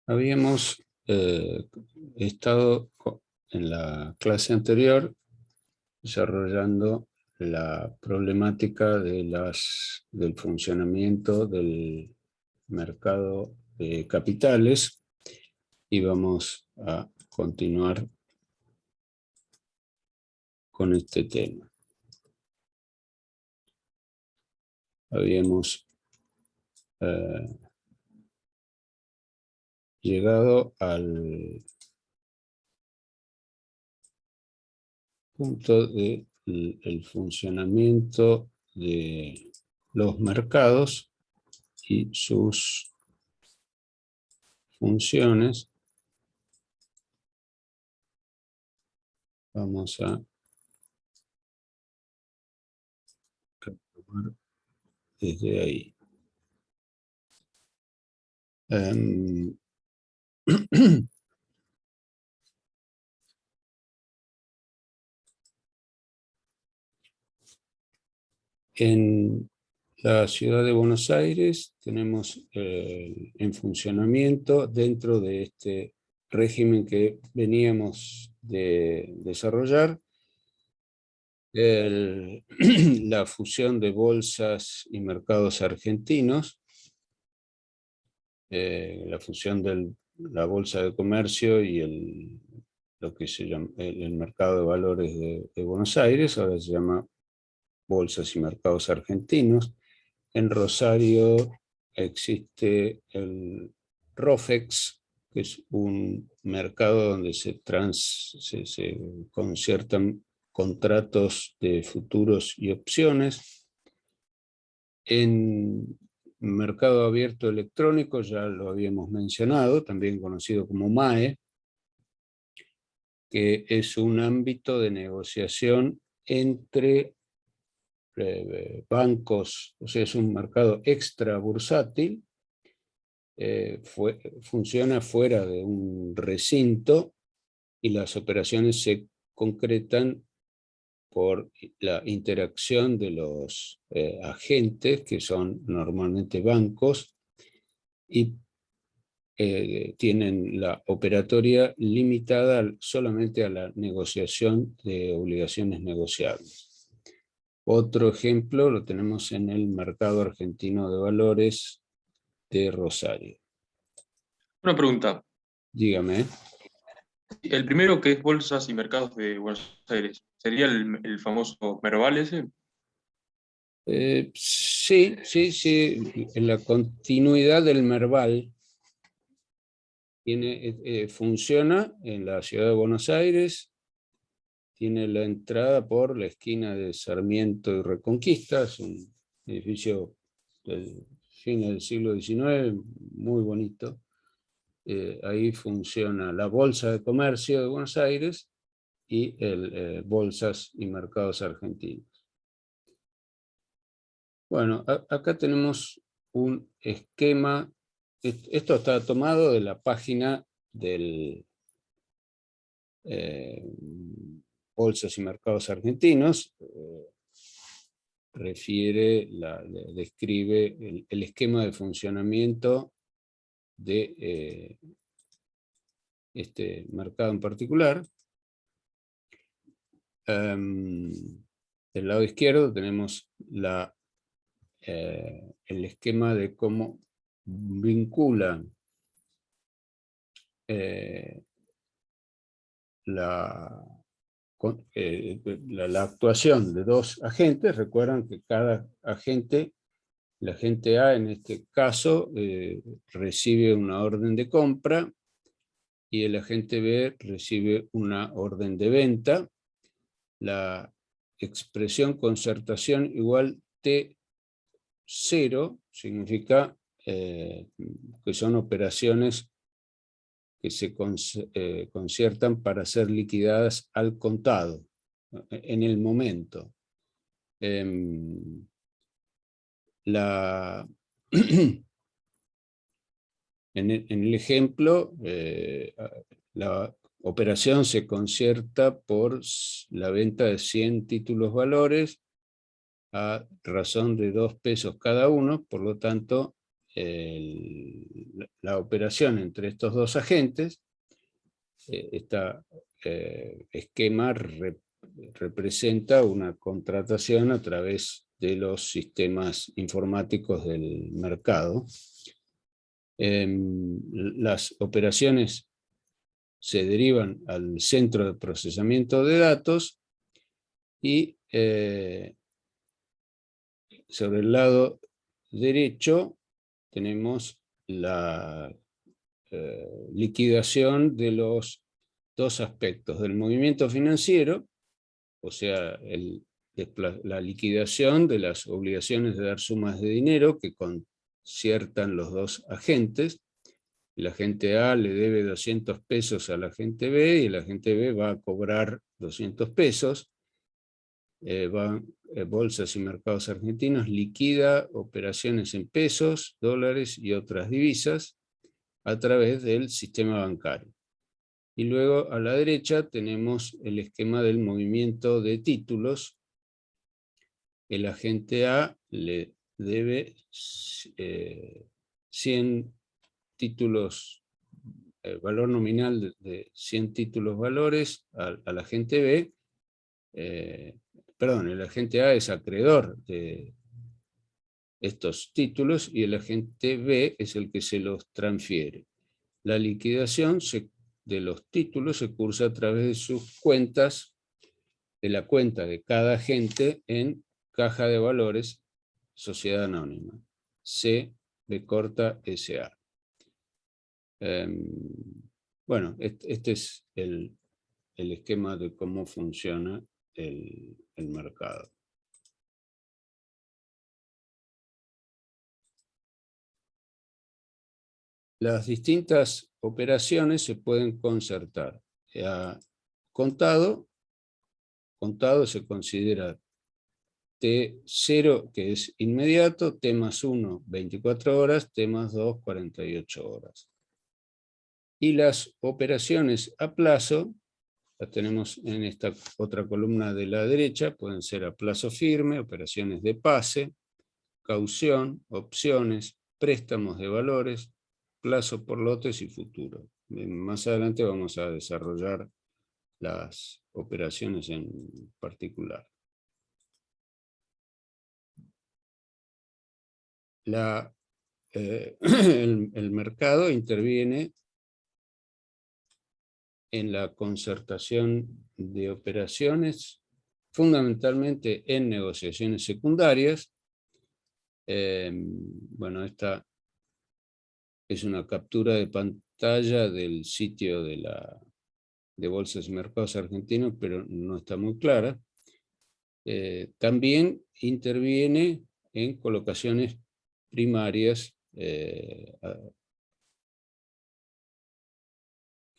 Habíamos estado en la clase anterior desarrollando la problemática del funcionamiento del mercado de capitales y vamos a continuar con este tema. Habíamos llegado al punto del funcionamiento de los mercados y sus funciones. Vamos a retomar desde ahí. En la ciudad de Buenos Aires tenemos en funcionamiento, dentro de este régimen que veníamos de desarrollar, la fusión de bolsas y mercados argentinos, la fusión de la bolsa de comercio y lo que se llama el mercado de valores de Buenos Aires, ahora se llama Bolsas y Mercados Argentinos. En Rosario existe el ROFEX, que es un mercado donde se conciertan contratos de futuros y opciones. En mercado abierto electrónico, ya lo habíamos mencionado, también conocido como MAE, que es un ámbito de negociación entre bancos, o sea, es un mercado extra bursátil, funciona fuera de un recinto y las operaciones se concretan por la interacción de los agentes, que son normalmente bancos, y tienen la operatoria limitada solamente a la negociación de obligaciones negociables. Otro ejemplo lo tenemos en el mercado argentino de valores de Rosario. Una pregunta. Dígame. El primero, que es Bolsas y Mercados de Buenos Aires, ¿sería el famoso Merval ese? Sí. En la continuidad del Merval funciona en la ciudad de Buenos Aires, tiene la entrada por la esquina de Sarmiento y Reconquista, es un edificio del fin del siglo XIX, muy bonito. Ahí funciona la Bolsa de Comercio de Buenos Aires y el Bolsas y Mercados Argentinos. Bueno, acá tenemos un esquema. Esto está tomado de la página del Bolsas y Mercados Argentinos. Describe el esquema de funcionamiento de este mercado en particular. Del lado izquierdo tenemos el esquema de cómo vinculan la actuación de dos agentes. Recuerdan que cada agente, el agente A en este caso, recibe una orden de compra y el agente B recibe una orden de venta. La expresión concertación igual T0 significa que son operaciones que se conciertan para ser liquidadas al contado, en el momento. En el ejemplo, la operación se concierta por la venta de 100 títulos valores a razón de 2 pesos cada uno, por lo tanto, la operación entre estos dos agentes, este esquema representa una contratación a través de los sistemas informáticos del mercado. Las operaciones se derivan al centro de procesamiento de datos y sobre el lado derecho tenemos la liquidación de los dos aspectos, del movimiento financiero, o sea, la liquidación de las obligaciones de dar sumas de dinero que conciertan los dos agentes. El agente A le debe 200 pesos al agente B y el agente B va a cobrar 200 pesos. Bolsas y Mercados Argentinos liquida operaciones en pesos, dólares y otras divisas a través del sistema bancario. Y luego a la derecha tenemos el esquema del movimiento de títulos. El agente A le debe 100 títulos, valor nominal de 100 títulos valores al agente B. Perdón, el agente A es acreedor de estos títulos y el agente B es el que se los transfiere. La liquidación de los títulos se cursa a través de sus cuentas, de la cuenta de cada agente en Caja de Valores, Sociedad Anónima, CB_SA. Bueno, este es el esquema de cómo funciona el mercado. Las distintas operaciones se pueden concertar. Contado se considera T0, que es inmediato, T+1, 24 horas, T+2, 48 horas. Y las operaciones a plazo, las tenemos en esta otra columna de la derecha, pueden ser a plazo firme, operaciones de pase, caución, opciones, préstamos de valores, plazo por lotes y futuro. Más adelante vamos a desarrollar las operaciones en particular. El mercado interviene en la concertación de operaciones, fundamentalmente en negociaciones secundarias. Bueno, esta es una captura de pantalla del sitio de Bolsas y Mercados Argentinos, pero no está muy clara. También interviene en colocaciones primarias,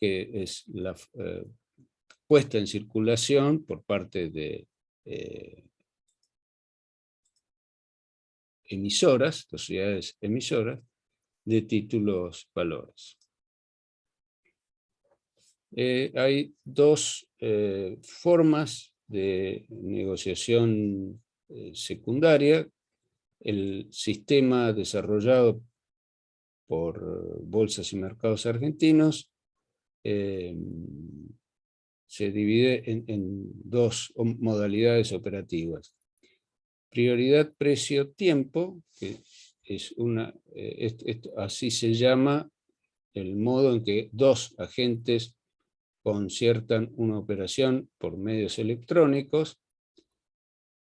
que es la puesta en circulación por parte de emisoras, sociedades emisoras, de títulos valores. Hay dos formas de negociación secundaria. El sistema desarrollado por Bolsas y Mercados Argentinos se divide en dos modalidades operativas. Prioridad, precio, tiempo, que es así se llama el modo en que dos agentes conciertan una operación por medios electrónicos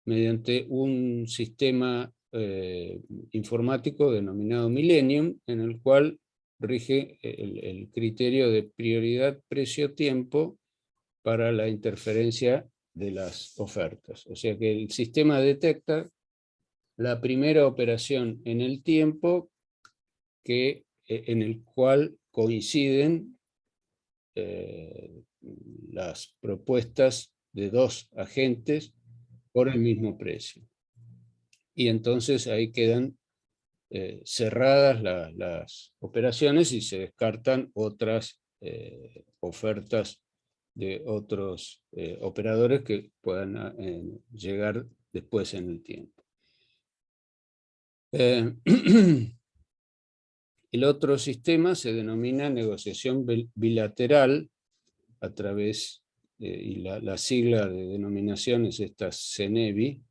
mediante un sistema informático denominado Millennium, en el cual rige el criterio de prioridad, precio, tiempo para la interferencia de las ofertas. O sea que el sistema detecta la primera operación en el tiempo en el cual coinciden las propuestas de dos agentes por el mismo precio. Y entonces ahí quedan cerradas las operaciones y se descartan otras ofertas de otros operadores que puedan llegar después en el tiempo. El otro sistema se denomina negociación bilateral a través, y la sigla de denominación es esta CENEBI,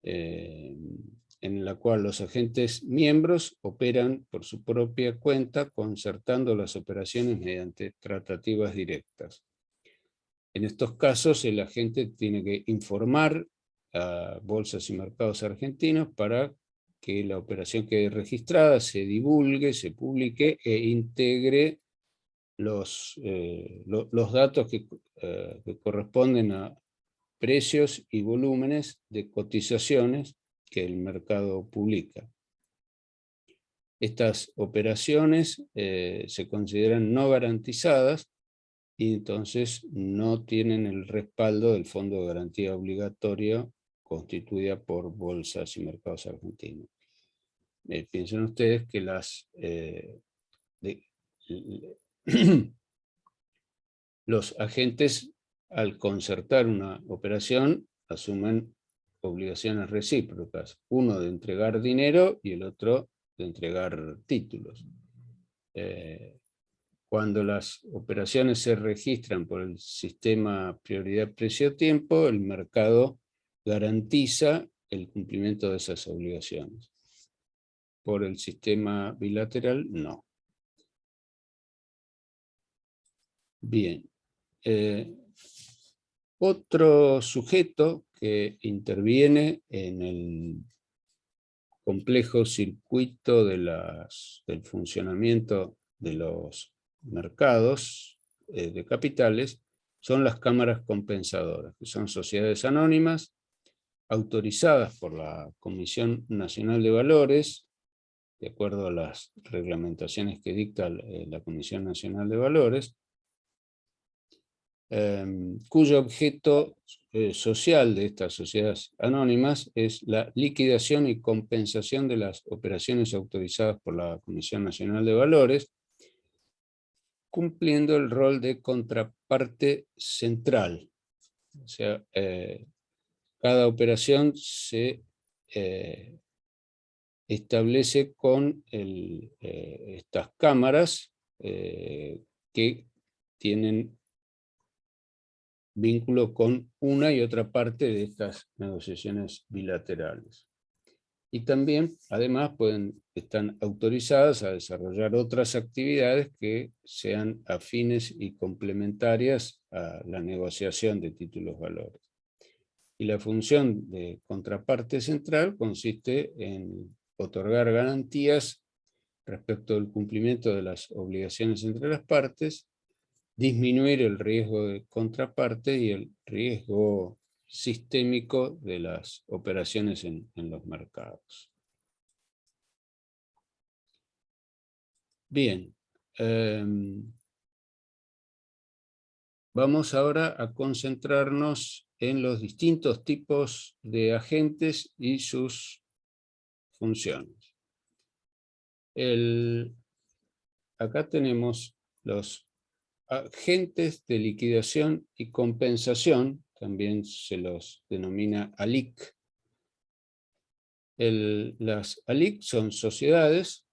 en la cual los agentes miembros operan por su propia cuenta, concertando las operaciones mediante tratativas directas. En estos casos, el agente tiene que informar a bolsas y mercados argentinos para que la operación quede registrada, se divulgue, se publique e integre los datos que corresponden a precios y volúmenes de cotizaciones que el mercado publica. Estas operaciones se consideran no garantizadas y entonces no tienen el respaldo del Fondo de Garantía Obligatorio constituida por bolsas y mercados argentinos. Piensen ustedes que los agentes, al concertar una operación, asumen obligaciones recíprocas, uno de entregar dinero y el otro de entregar títulos. Cuando las operaciones se registran por el sistema prioridad precio-tiempo, el mercado garantiza el cumplimiento de esas obligaciones. Por el sistema bilateral, no. Bien. Otro sujeto que interviene en el complejo circuito del funcionamiento de los mercados de capitales son las cámaras compensadoras, que son sociedades anónimas autorizadas por la Comisión Nacional de Valores, de acuerdo a las reglamentaciones que dicta la Comisión Nacional de Valores, cuyo objeto social de estas sociedades anónimas es la liquidación y compensación de las operaciones autorizadas por la Comisión Nacional de Valores, cumpliendo el rol de contraparte central. O sea, cada operación se establece con estas cámaras que tienen vínculo con una y otra parte de estas negociaciones bilaterales. Y también, además, están autorizadas a desarrollar otras actividades que sean afines y complementarias a la negociación de títulos valores. Y la función de contraparte central consiste en otorgar garantías respecto del cumplimiento de las obligaciones entre las partes, disminuir el riesgo de contraparte y el riesgo sistémico de las operaciones en los mercados. Bien, vamos ahora a concentrarnos en los distintos tipos de agentes y sus funciones. Acá tenemos los agentes de liquidación y compensación, también se los denomina ALIC. Las ALIC son sociedades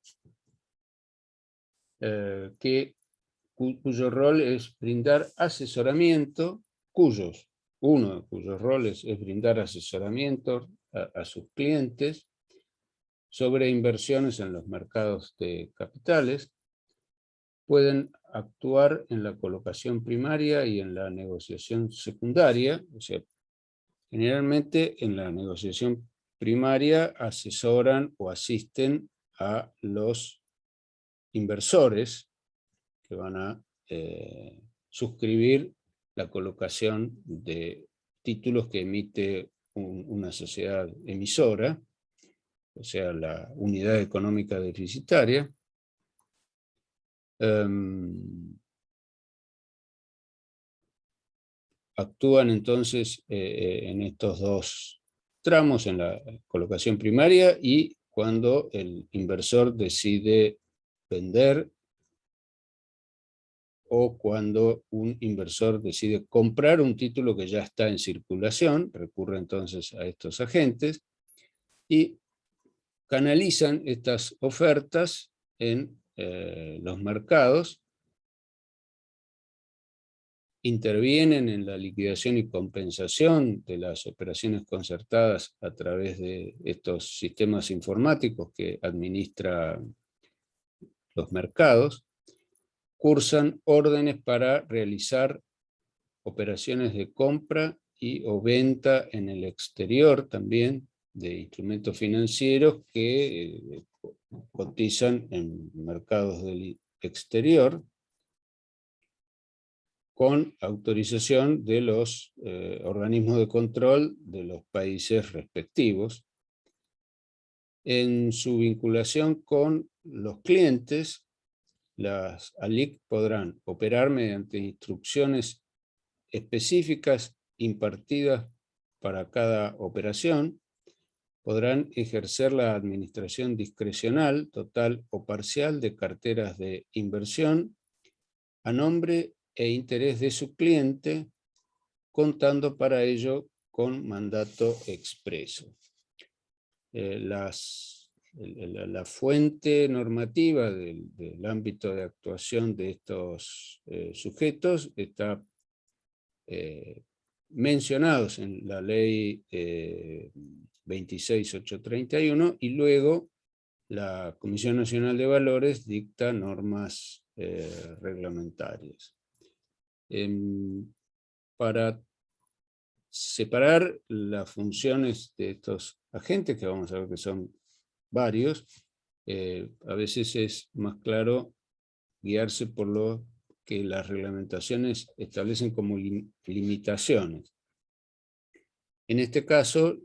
cuyo rol es brindar asesoramiento, uno de cuyos roles es brindar asesoramiento a sus clientes sobre inversiones en los mercados de capitales. Pueden actuar en la colocación primaria y en la negociación secundaria, o sea, generalmente en la negociación primaria asesoran o asisten a los inversores que van a suscribir la colocación de títulos que emite una sociedad emisora, o sea, la unidad económica deficitaria. Actúan entonces en estos dos tramos, en la colocación primaria y cuando el inversor decide vender o cuando un inversor decide comprar un título que ya está en circulación, recurre entonces a estos agentes y canalizan estas ofertas en los mercados, intervienen en la liquidación y compensación de las operaciones concertadas a través de estos sistemas informáticos que administran los mercados, cursan órdenes para realizar operaciones de compra y o venta en el exterior también de instrumentos financieros que cotizan en mercados del exterior con autorización de los organismos de control de los países respectivos. En su vinculación con los clientes, las ALIC podrán operar mediante instrucciones específicas impartidas para cada operación, podrán ejercer la administración discrecional, total o parcial de carteras de inversión a nombre e interés de su cliente, contando para ello con mandato expreso. La fuente normativa del ámbito de actuación de estos sujetos está mencionados en la ley 26831 y luego la Comisión Nacional de Valores dicta normas reglamentarias. Para separar las funciones de estos agentes, que vamos a ver que son varios, a veces es más claro guiarse por lo que las reglamentaciones establecen como limitaciones. En este caso,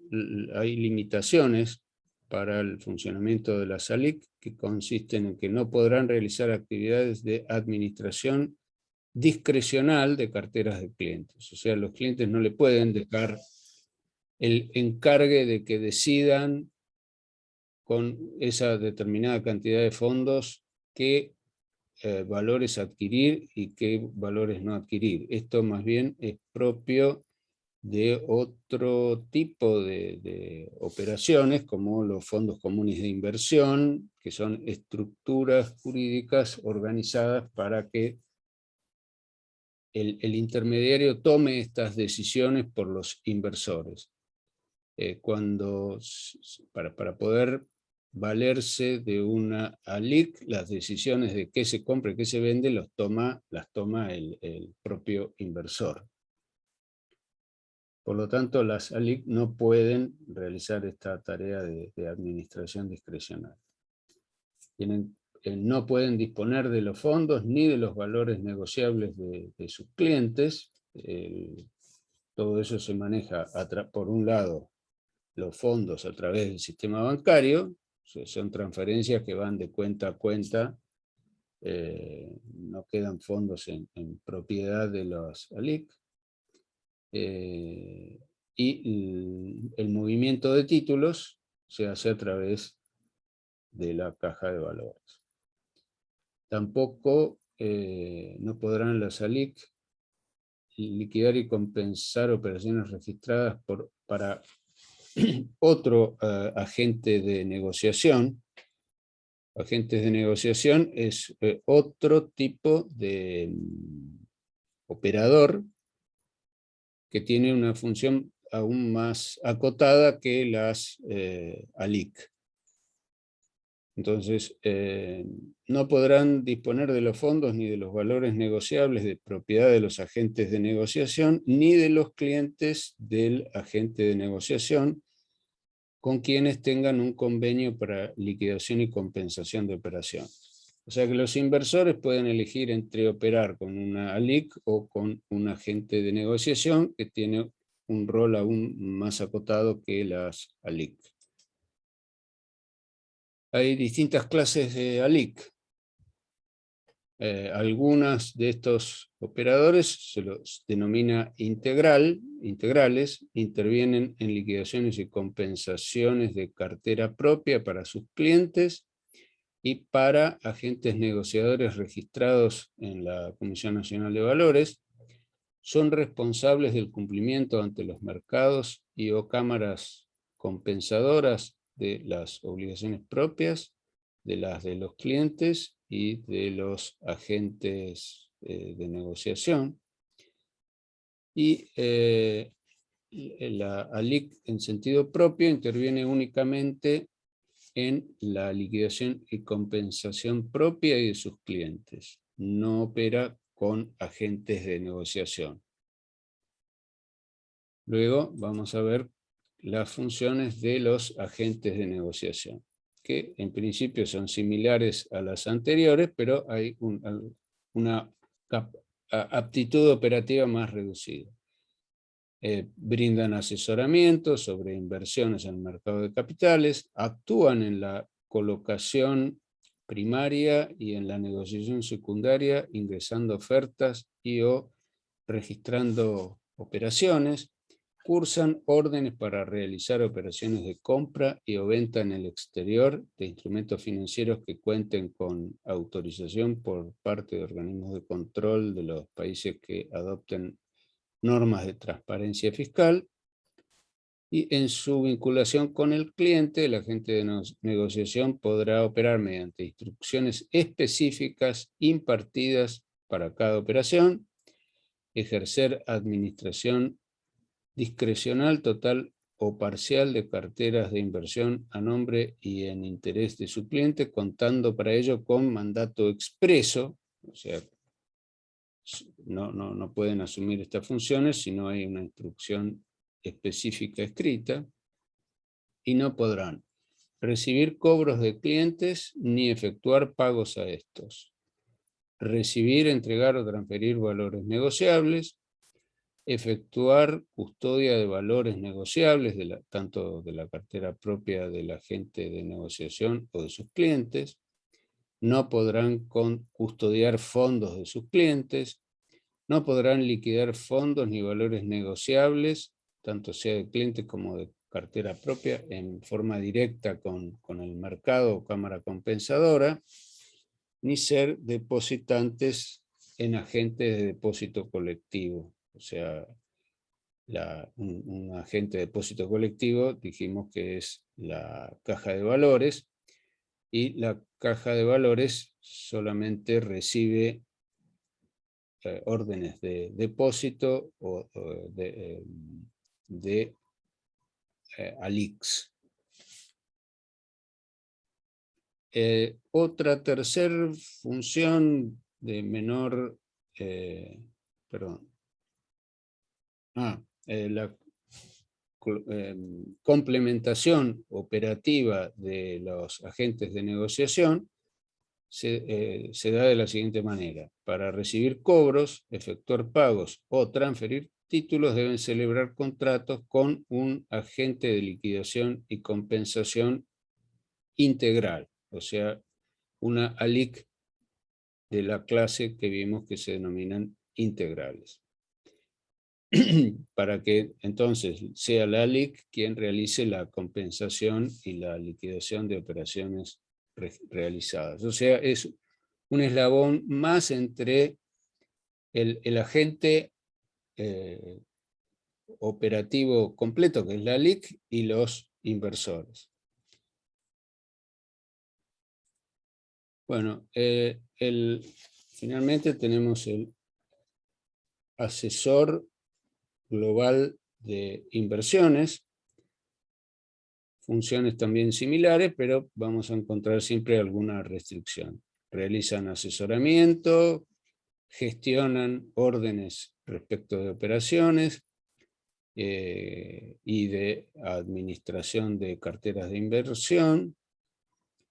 hay limitaciones para el funcionamiento de las ALIC que consisten en que no podrán realizar actividades de administración discrecional de carteras de clientes. O sea, los clientes no le pueden dejar el encargue de que decidan con esa determinada cantidad de fondos qué valores adquirir y qué valores no adquirir. Esto más bien es propio de otro tipo de operaciones, como los fondos comunes de inversión, que son estructuras jurídicas organizadas para que el intermediario tome estas decisiones por los inversores. Para poder valerse de una ALIC, las decisiones de qué se compra y qué se vende las toma el propio inversor. Por lo tanto, las ALIC no pueden realizar esta tarea de administración discrecional. No pueden disponer de los fondos ni de los valores negociables de sus clientes. Todo eso se maneja, por un lado, los fondos a través del sistema bancario, son transferencias que van de cuenta a cuenta, no quedan fondos en propiedad de los ALIC, y el movimiento de títulos se hace a través de la caja de valores. Tampoco no podrán las ALIC liquidar y compensar operaciones registradas para otro agente de negociación. Agentes de negociación es otro tipo de operador que tiene una función aún más acotada que las ALIC. Entonces, no podrán disponer de los fondos ni de los valores negociables de propiedad de los agentes de negociación, ni de los clientes del agente de negociación, con quienes tengan un convenio para liquidación y compensación de operaciones. O sea que los inversores pueden elegir entre operar con una ALIC o con un agente de negociación que tiene un rol aún más acotado que las ALIC. Hay distintas clases de ALIC. Algunas de estos operadores se los denomina integrales, intervienen en liquidaciones y compensaciones de cartera propia para sus clientes y para agentes negociadores registrados en la Comisión Nacional de Valores. Son responsables del cumplimiento ante los mercados y o cámaras compensadoras de las obligaciones propias, de las de los clientes y de los agentes de negociación. Y la ALIC en sentido propio interviene únicamente en la liquidación y compensación propia y de sus clientes. No opera con agentes de negociación. Luego vamos a ver las funciones de los agentes de negociación, que en principio son similares a las anteriores, pero hay una aptitud operativa más reducida. Brindan asesoramiento sobre inversiones en el mercado de capitales, actúan en la colocación primaria y en la negociación secundaria, ingresando ofertas y o registrando operaciones, cursan órdenes para realizar operaciones de compra y o venta en el exterior de instrumentos financieros que cuenten con autorización por parte de organismos de control de los países que adopten normas de transparencia fiscal, y en su vinculación con el cliente, el agente de negociación podrá operar mediante instrucciones específicas impartidas para cada operación, ejercer administración discrecional total o parcial de carteras de inversión a nombre y en interés de su cliente, contando para ello con mandato expreso, o sea, no pueden asumir estas funciones si no hay una instrucción específica escrita, y no podrán recibir cobros de clientes ni efectuar pagos a estos, recibir, entregar o transferir valores negociables, efectuar custodia de valores negociables, tanto de la cartera propia del agente de negociación o de sus clientes. No podrán custodiar fondos de sus clientes, no podrán liquidar fondos ni valores negociables, tanto sea de clientes como de cartera propia, en forma directa con el mercado o cámara compensadora, ni ser depositantes en agentes de depósito colectivo. O sea, un agente de depósito colectivo dijimos que es la caja de valores, y la caja de valores solamente recibe órdenes de depósito o de ALICs. Otra tercera función de menor, la complementación operativa de los agentes de negociación se da de la siguiente manera. Para recibir cobros, efectuar pagos o transferir títulos deben celebrar contratos con un agente de liquidación y compensación integral, o sea, una ALIC de la clase que vimos que se denominan integrales. Para que entonces sea la ALIC quien realice la compensación y la liquidación de operaciones realizadas. O sea, es un eslabón más entre el agente operativo completo, que es la ALIC, y los inversores. Bueno, finalmente tenemos el asesor global de inversiones, funciones también similares, pero vamos a encontrar siempre alguna restricción. Realizan asesoramiento, gestionan órdenes respecto de operaciones y de administración de carteras de inversión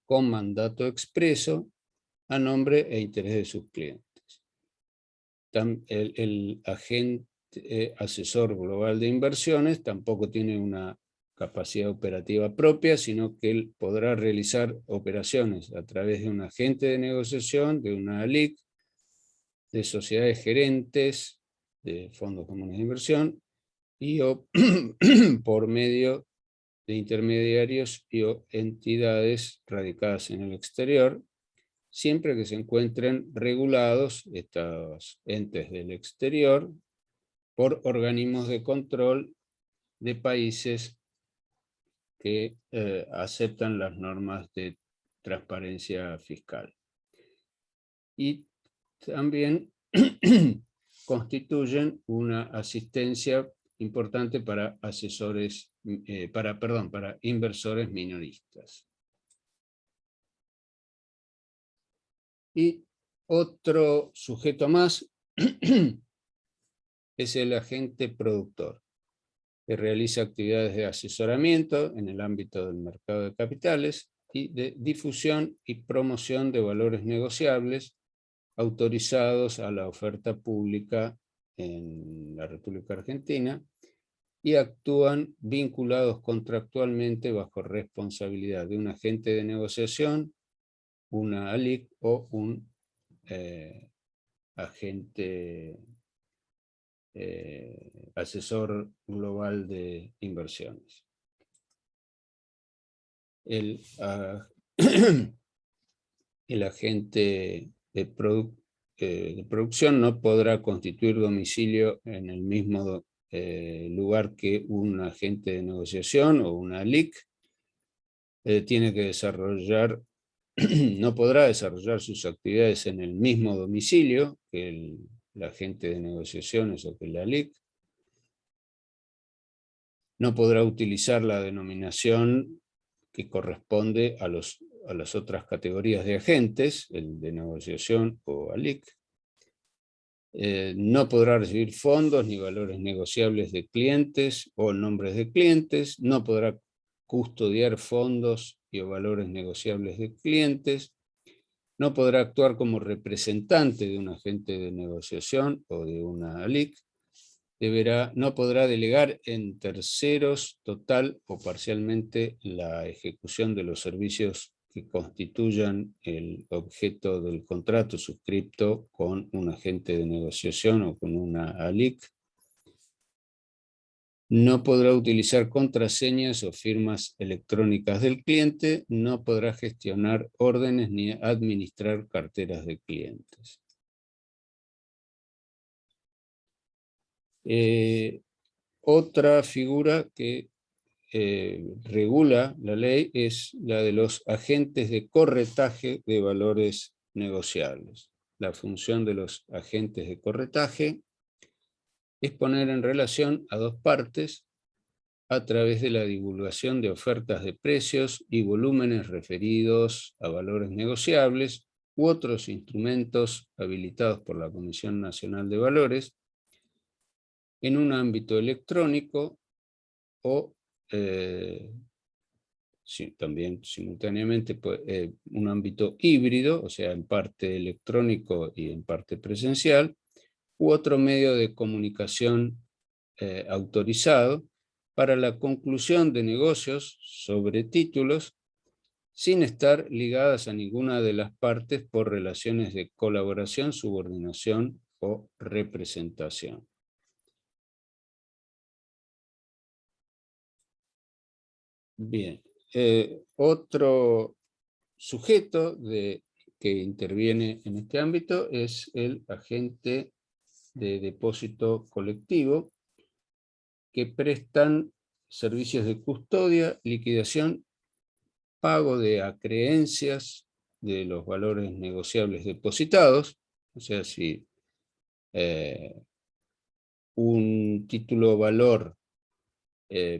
con mandato expreso a nombre e interés de sus clientes. El agente asesor global de inversiones tampoco tiene una capacidad operativa propia, sino que él podrá realizar operaciones a través de un agente de negociación, de una ALIC, de sociedades gerentes, de fondos comunes de inversión, y o por medio de intermediarios y o entidades radicadas en el exterior, siempre que se encuentren regulados estos entes del exterior por organismos de control de países que aceptan las normas de transparencia fiscal. Y también constituyen una asistencia importante para asesores, para inversores minoristas. Y otro sujeto más es el agente productor, que realiza actividades de asesoramiento en el ámbito del mercado de capitales y de difusión y promoción de valores negociables autorizados a la oferta pública en la República Argentina y actúan vinculados contractualmente bajo responsabilidad de un agente de negociación, una ALIC o un agente asesor global de inversiones. El agente de producción no podrá constituir domicilio en el mismo lugar que un agente de negociación o una LIC. Tiene que desarrollar, no podrá desarrollar sus actividades en el mismo domicilio que el agente de negociaciones o que la LIC. No podrá utilizar la denominación que corresponde a las otras categorías de agentes, el de negociación o ALIC. No podrá recibir fondos ni valores negociables de clientes o nombres de clientes. No podrá custodiar fondos y o valores negociables de clientes. No podrá actuar como representante de un agente de negociación o de una ALIC. No podrá delegar en terceros total o parcialmente la ejecución de los servicios que constituyan el objeto del contrato suscripto con un agente de negociación o con una ALIC. No podrá utilizar contraseñas o firmas electrónicas del cliente. No podrá gestionar órdenes ni administrar carteras de clientes. Otra figura que regula la ley es la de los agentes de corretaje de valores negociables. La función de los agentes de corretaje es poner en relación a dos partes a través de la divulgación de ofertas de precios y volúmenes referidos a valores negociables u otros instrumentos habilitados por la Comisión Nacional de Valores en un ámbito electrónico o también simultáneamente un ámbito híbrido, o sea, en parte electrónico y en parte presencial, u otro medio de comunicación autorizado para la conclusión de negocios sobre títulos sin estar ligadas a ninguna de las partes por relaciones de colaboración, subordinación o representación. Bien, otro sujeto que interviene en este ámbito es el agente de depósito colectivo, que prestan servicios de custodia, liquidación, pago de acreencias de los valores negociables depositados, o sea, si un título valor,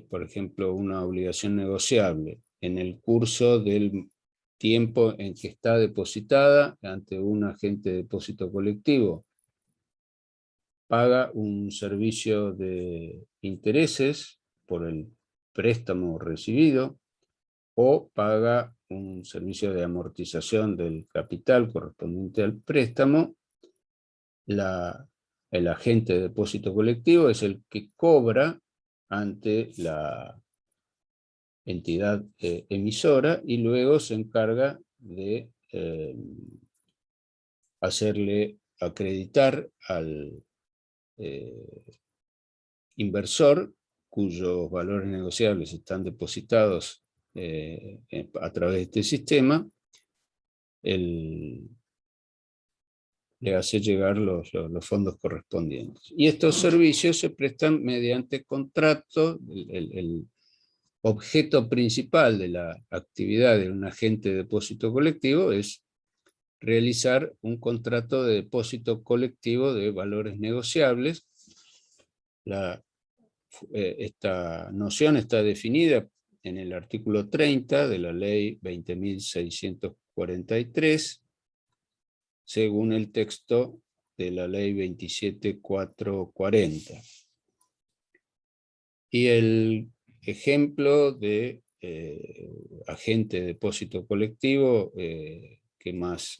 por ejemplo, una obligación negociable, en el curso del tiempo en que está depositada ante un agente de depósito colectivo, paga un servicio de intereses por el préstamo recibido o paga un servicio de amortización del capital correspondiente al préstamo, el agente de depósito colectivo es el que cobra ante la entidad emisora y luego se encarga de hacerle acreditar al inversor cuyos valores negociables están depositados a través de este sistema, le hace llegar los fondos correspondientes. Y estos servicios se prestan mediante contrato. objeto principal de la actividad de un agente de depósito colectivo es realizar un contrato de depósito colectivo de valores negociables. Esta noción está definida en el artículo 30 de la ley 20.643, según el texto de la ley 27.440. Y el ejemplo de agente de depósito colectivo que más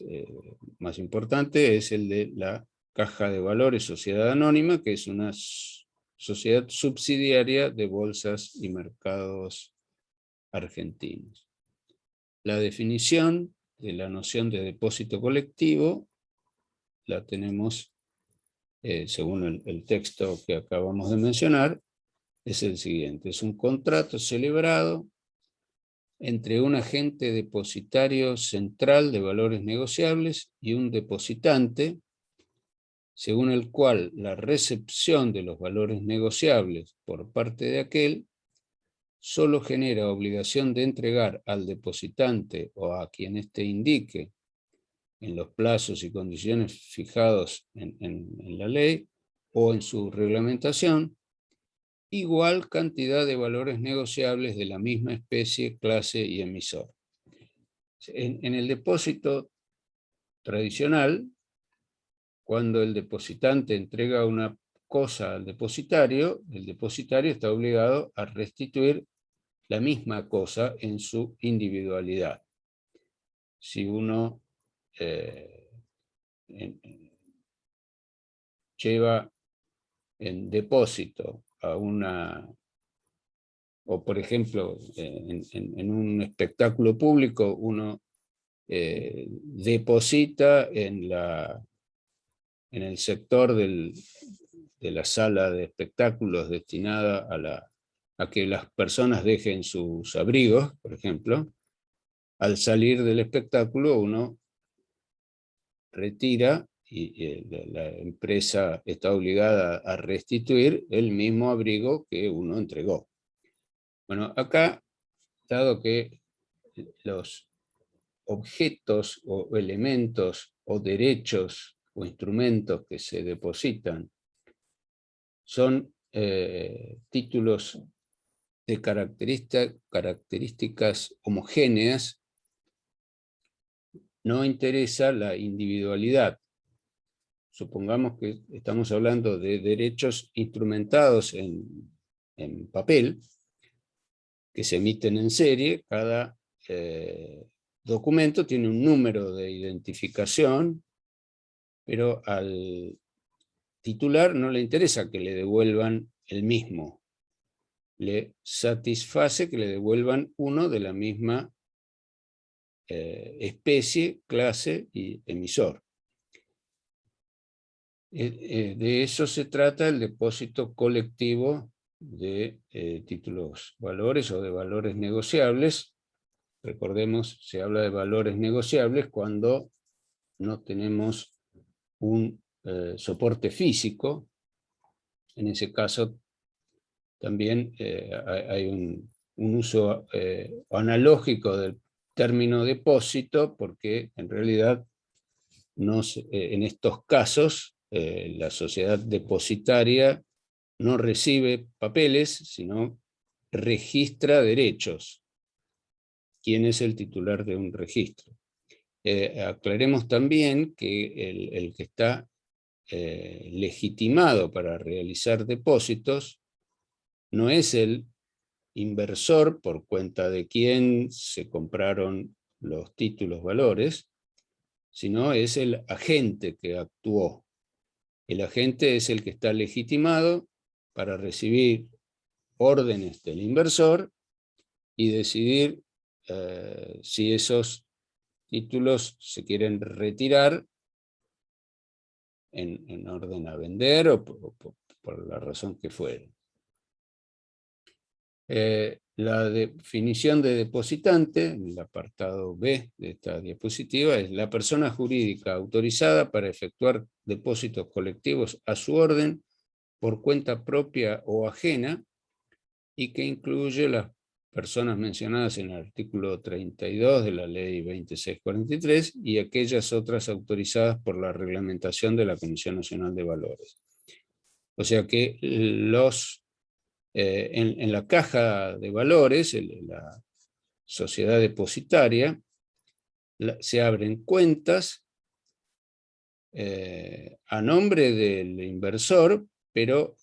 importante es el de la Caja de Valores Sociedad Anónima, que es una sociedad subsidiaria de bolsas y mercados argentinos. La definición de la noción de depósito colectivo la tenemos, según el texto que acabamos de mencionar, es el siguiente: es un contrato celebrado entre un agente depositario central de valores negociables y un depositante, según el cual la recepción de los valores negociables por parte de aquel solo genera obligación de entregar al depositante o a quien éste indique, en los plazos y condiciones fijados en la ley o en su reglamentación, igual cantidad de valores negociables de la misma especie, clase y emisor. En el depósito tradicional, cuando el depositante entrega una cosa al depositario, el depositario está obligado a restituir la misma cosa en su individualidad. Si uno lleva en depósito a una, o por ejemplo, en un espectáculo público, uno deposita en el sector de la sala de espectáculos destinada a que las personas dejen sus abrigos, por ejemplo. Al salir del espectáculo uno retira y la empresa está obligada a restituir el mismo abrigo que uno entregó. Bueno, acá, dado que los objetos o elementos o derechos o instrumentos que se depositan son títulos de características homogéneas, no interesa la individualidad. Supongamos que estamos hablando de derechos instrumentados en papel, que se emiten en serie. Cada documento tiene un número de identificación, pero al titular no le interesa que le devuelvan el mismo. Le satisface que le devuelvan uno de la misma especie, clase y emisor. De eso se trata el depósito colectivo de títulos valores o de valores negociables. Recordemos, se habla de valores negociables cuando no tenemos un soporte físico. En ese caso también hay un uso analógico del término depósito, porque en realidad en estos casos la sociedad depositaria no recibe papeles, sino registra derechos. ¿Quién es el titular de un registro? Aclaremos también que el que está legitimado para realizar depósitos no es el inversor por cuenta de quien se compraron los títulos valores, sino es el agente que actuó. El agente es el que está legitimado para recibir órdenes del inversor y decidir si esos títulos se quieren retirar en orden a vender o por la razón que fuere. La definición de depositante, en el apartado B de esta diapositiva, es la persona jurídica autorizada para efectuar depósitos colectivos a su orden por cuenta propia o ajena, y que incluye las personas mencionadas en el artículo 32 de la Ley 2643 y aquellas otras autorizadas por la reglamentación de la Comisión Nacional de Valores. O sea que en la caja de valores, en la sociedad depositaria, se abren cuentas a nombre del inversor, pero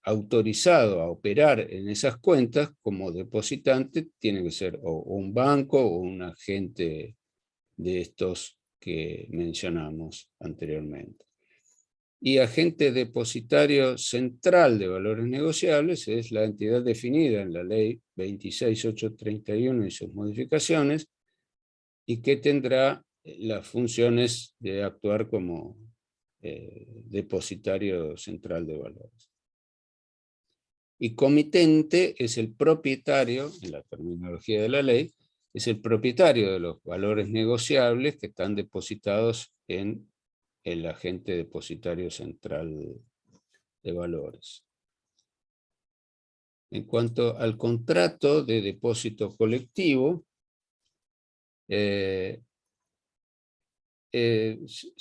autorizado a operar en esas cuentas como depositante tiene que ser o un banco o un agente de estos que mencionamos anteriormente. Y agente depositario central de valores negociables es la entidad definida en la Ley 26831 y sus modificaciones, y que tendrá las funciones de actuar como depositario central de valores. Y comitente es el propietario, en la terminología de la ley, es el propietario de los valores negociables que están depositados en el agente depositario central de valores. En cuanto al contrato de depósito colectivo, se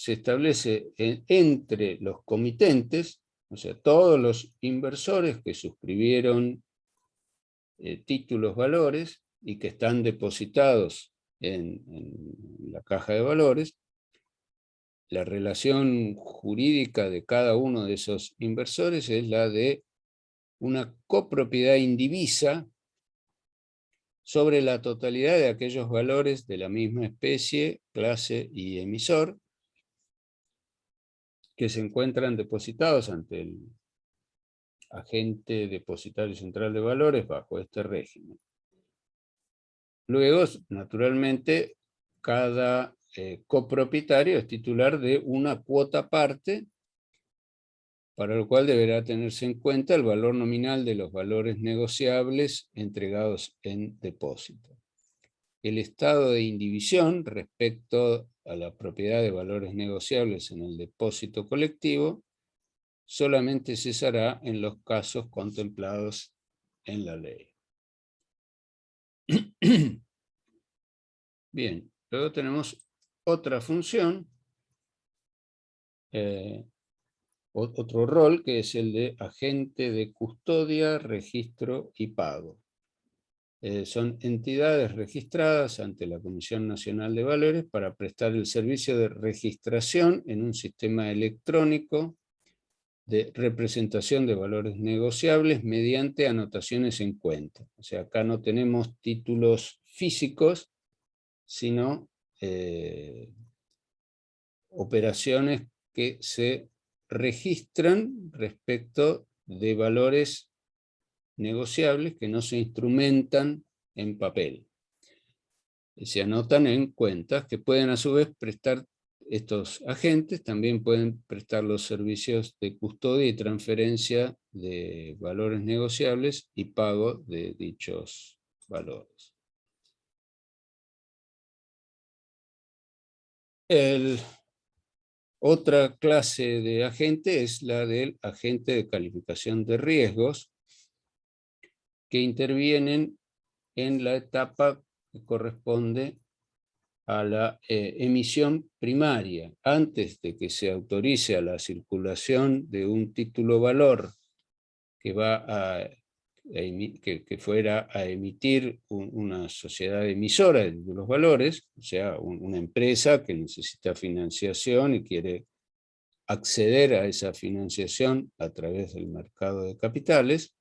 establece entre los comitentes, o sea, todos los inversores que suscribieron títulos valores y que están depositados en la caja de valores, la relación jurídica de cada uno de esos inversores es la de una copropiedad indivisa sobre la totalidad de aquellos valores de la misma especie, clase y emisor que se encuentran depositados ante el agente depositario central de valores bajo este régimen. Luego, naturalmente, cada copropietario es titular de una cuota parte, para lo cual deberá tenerse en cuenta el valor nominal de los valores negociables entregados en depósito. El estado de indivisión respecto a la propiedad de valores negociables en el depósito colectivo solamente cesará en los casos contemplados en la ley. Bien, luego tenemos otra función, otro rol, que es el de agente de custodia, registro y pago. Son entidades registradas ante la Comisión Nacional de Valores para prestar el servicio de registración en un sistema electrónico de representación de valores negociables mediante anotaciones en cuenta. O sea, acá no tenemos títulos físicos, sino operaciones que se registran respecto de valores negociables que no se instrumentan en papel. Se anotan en cuentas que pueden a su vez prestar estos agentes, también pueden prestar los servicios de custodia y transferencia de valores negociables y pago de dichos valores. Otra clase de agente es la del agente de calificación de riesgos, que intervienen en la etapa que corresponde a la emisión primaria, antes de que se autorice a la circulación de un título valor que fuera a emitir una sociedad emisora de los valores, o sea, una empresa que necesita financiación y quiere acceder a esa financiación a través del mercado de capitales.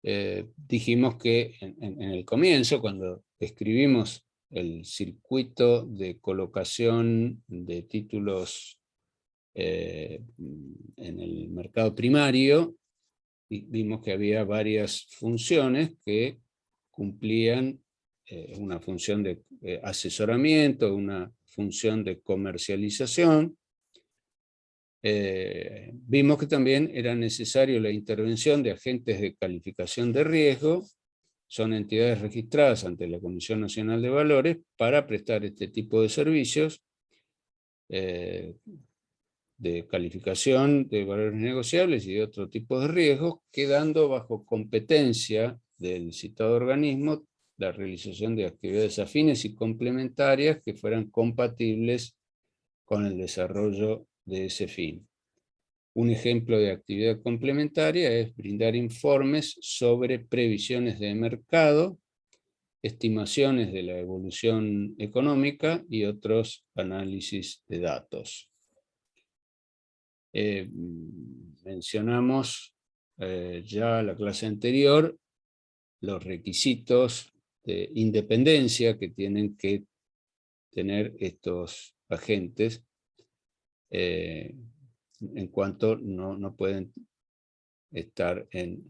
Dijimos que en el comienzo, cuando escribimos el circuito de colocación de títulos en el mercado primario, vimos que había varias funciones que cumplían una función de asesoramiento, una función de comercialización. Vimos que también era necesario la intervención de agentes de calificación de riesgo, son entidades registradas ante la Comisión Nacional de Valores para prestar este tipo de servicios de calificación de valores negociables y de otro tipo de riesgos, quedando bajo competencia del citado organismo la realización de actividades afines y complementarias que fueran compatibles con el desarrollo de ese fin. Un ejemplo de actividad complementaria es brindar informes sobre previsiones de mercado, estimaciones de la evolución económica y otros análisis de datos. Mencionamos ya la clase anterior los requisitos de independencia que tienen que tener estos agentes en cuanto no pueden estar en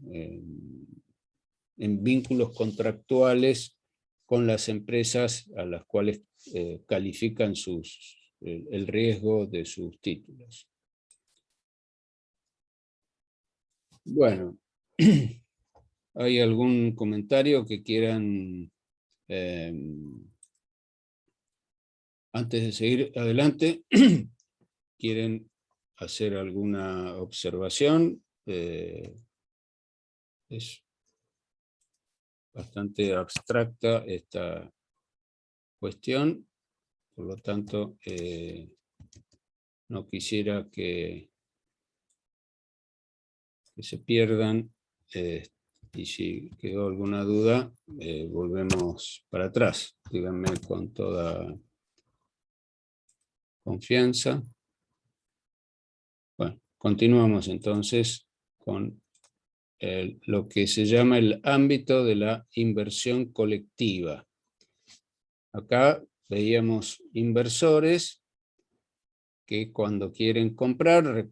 vínculos contractuales con las empresas a las cuales califican el riesgo de sus títulos. Bueno, ¿hay algún comentario que quieran, antes de seguir adelante, quieren hacer alguna observación? Es bastante abstracta esta cuestión, por lo tanto, no quisiera que se pierdan, y si quedó alguna duda, volvemos para atrás. Díganme con toda confianza. Bueno, continuamos entonces con lo que se llama el ámbito de la inversión colectiva. Acá veíamos inversores que cuando quieren comprar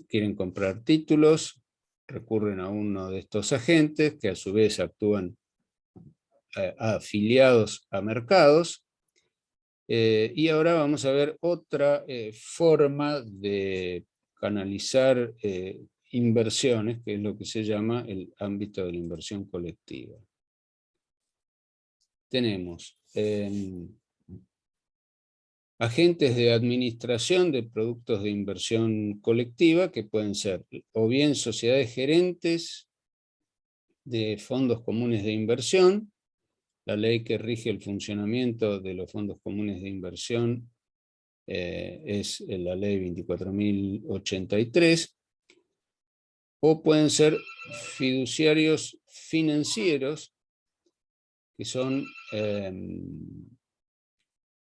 quieren comprar títulos, recurren a uno de estos agentes que a su vez actúan afiliados a mercados. Y ahora vamos a ver otra forma de canalizar inversiones, que es lo que se llama el ámbito de la inversión colectiva. Tenemos agentes de administración de productos de inversión colectiva, que pueden ser o bien sociedades gerentes de fondos comunes de inversión. La ley que rige el funcionamiento de los fondos comunes de inversión es la ley 24.083, o pueden ser fiduciarios financieros, que son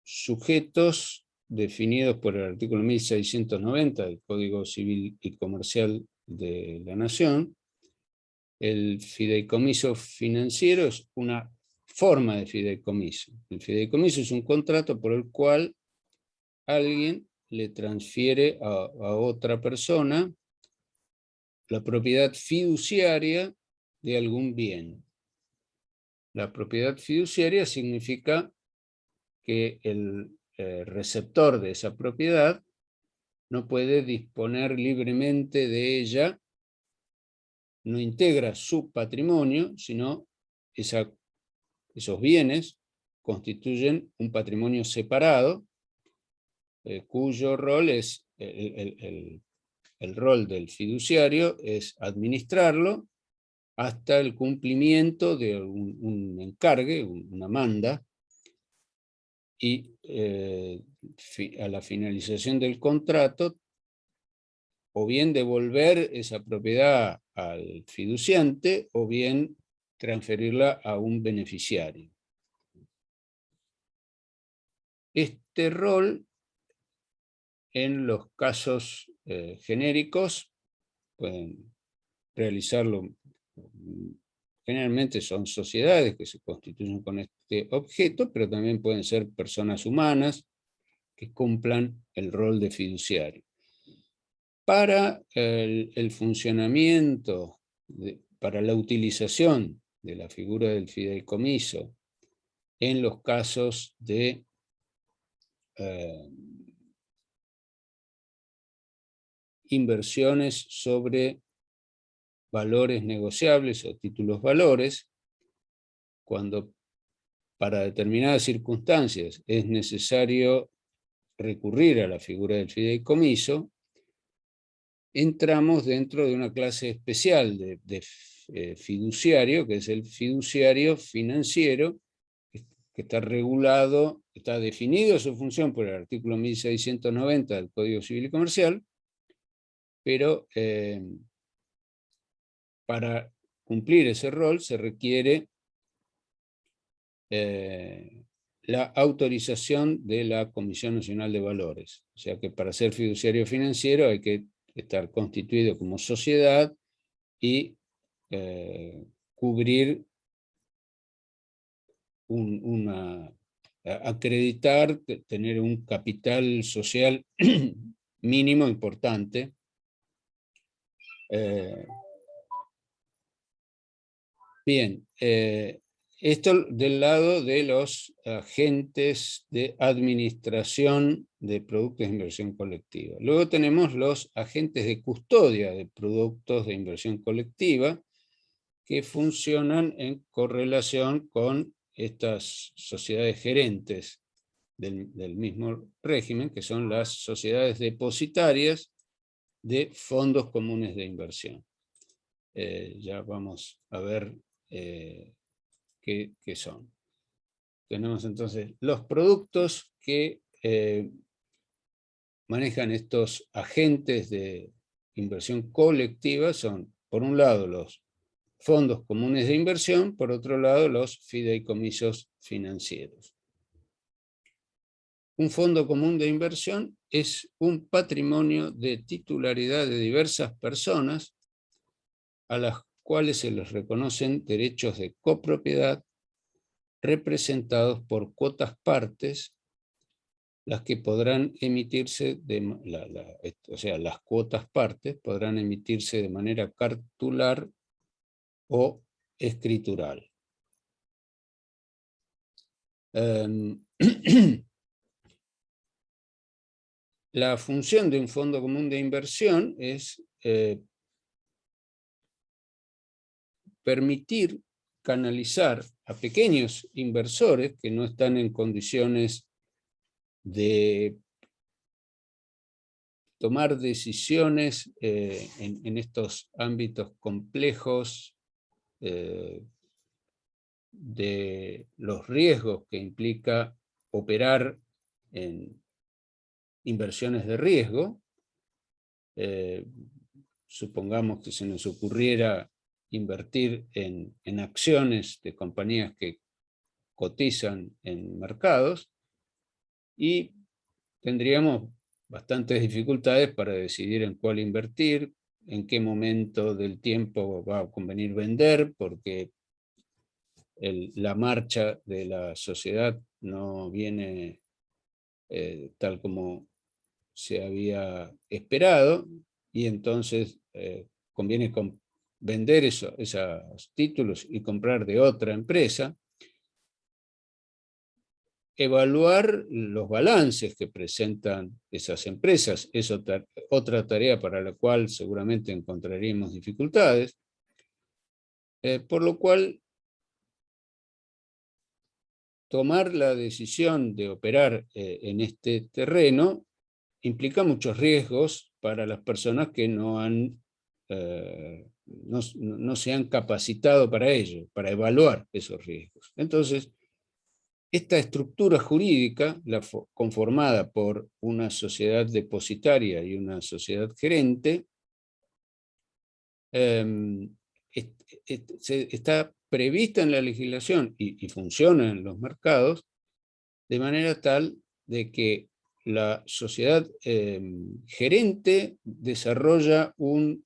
sujetos definidos por el artículo 1690 del Código Civil y Comercial de la Nación. El fideicomiso financiero es una forma de fideicomiso. El fideicomiso es un contrato por el cual alguien le transfiere a otra persona la propiedad fiduciaria de algún bien. La propiedad fiduciaria significa que el receptor de esa propiedad no puede disponer libremente de ella, no integra su patrimonio, sino esos bienes constituyen un patrimonio separado, cuyo rol es, el rol del fiduciario es administrarlo hasta el cumplimiento de un encargue, una manda, y a la finalización del contrato, o bien devolver esa propiedad al fiduciante, o bien transferirla a un beneficiario. Este rol, en los casos genéricos, pueden realizarlo. Generalmente son sociedades que se constituyen con este objeto, pero también pueden ser personas humanas que cumplan el rol de fiduciario. Para el funcionamiento, para la utilización de la figura del fideicomiso en los casos de inversiones sobre valores negociables o títulos valores, cuando para determinadas circunstancias es necesario recurrir a la figura del fideicomiso, entramos dentro de una clase especial de fiduciario, que es el fiduciario financiero, que está regulado, está definido su función por el artículo 1690 del Código Civil y Comercial, pero para cumplir ese rol se requiere la autorización de la Comisión Nacional de Valores. O sea que para ser fiduciario financiero hay que estar constituido como sociedad y cubrir acreditar, tener un capital social mínimo importante. Bien, esto del lado de los agentes de administración de productos de inversión colectiva. Luego tenemos los agentes de custodia de productos de inversión colectiva, que funcionan en correlación con estas sociedades gerentes del mismo régimen, que son las sociedades depositarias de fondos comunes de inversión. Ya vamos a ver qué son. Tenemos entonces los productos que manejan estos agentes de inversión colectiva. Son, por un lado, los fondos comunes de inversión, por otro lado, los fideicomisos financieros. Un fondo común de inversión es un patrimonio de titularidad de diversas personas a las cuales se les reconocen derechos de copropiedad representados por cuotas partes, las que podrán emitirse, o sea, las cuotas partes podrán emitirse de manera cartular o escritural. La función de un fondo común de inversión es permitir canalizar a pequeños inversores que no están en condiciones de tomar decisiones en estos ámbitos complejos de los riesgos que implica operar en inversiones de riesgo. Supongamos que se nos ocurriera invertir en acciones de compañías que cotizan en mercados, y tendríamos bastantes dificultades para decidir en cuál invertir, en qué momento del tiempo va a convenir vender, porque la marcha de la sociedad no viene tal como se había esperado, y entonces conviene vender esos títulos y comprar de otra empresa. Evaluar los balances que presentan esas empresas es otra tarea para la cual seguramente encontraríamos dificultades, por lo cual tomar la decisión de operar en este terreno implica muchos riesgos para las personas que no se han capacitado para ello, para evaluar esos riesgos. Entonces, esta estructura jurídica, conformada por una sociedad depositaria y una sociedad gerente, está prevista en la legislación y funciona en los mercados, de manera tal de que la sociedad gerente desarrolla un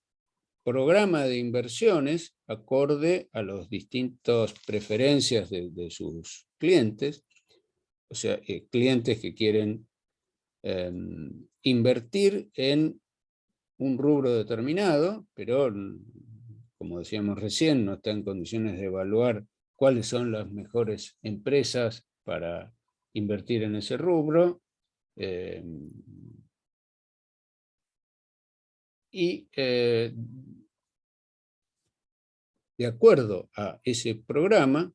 programa de inversiones acorde a las distintas preferencias de sus clientes, o sea, clientes que quieren invertir en un rubro determinado, pero, como decíamos recién, no está en condiciones de evaluar cuáles son las mejores empresas para invertir en ese rubro, y de acuerdo a ese programa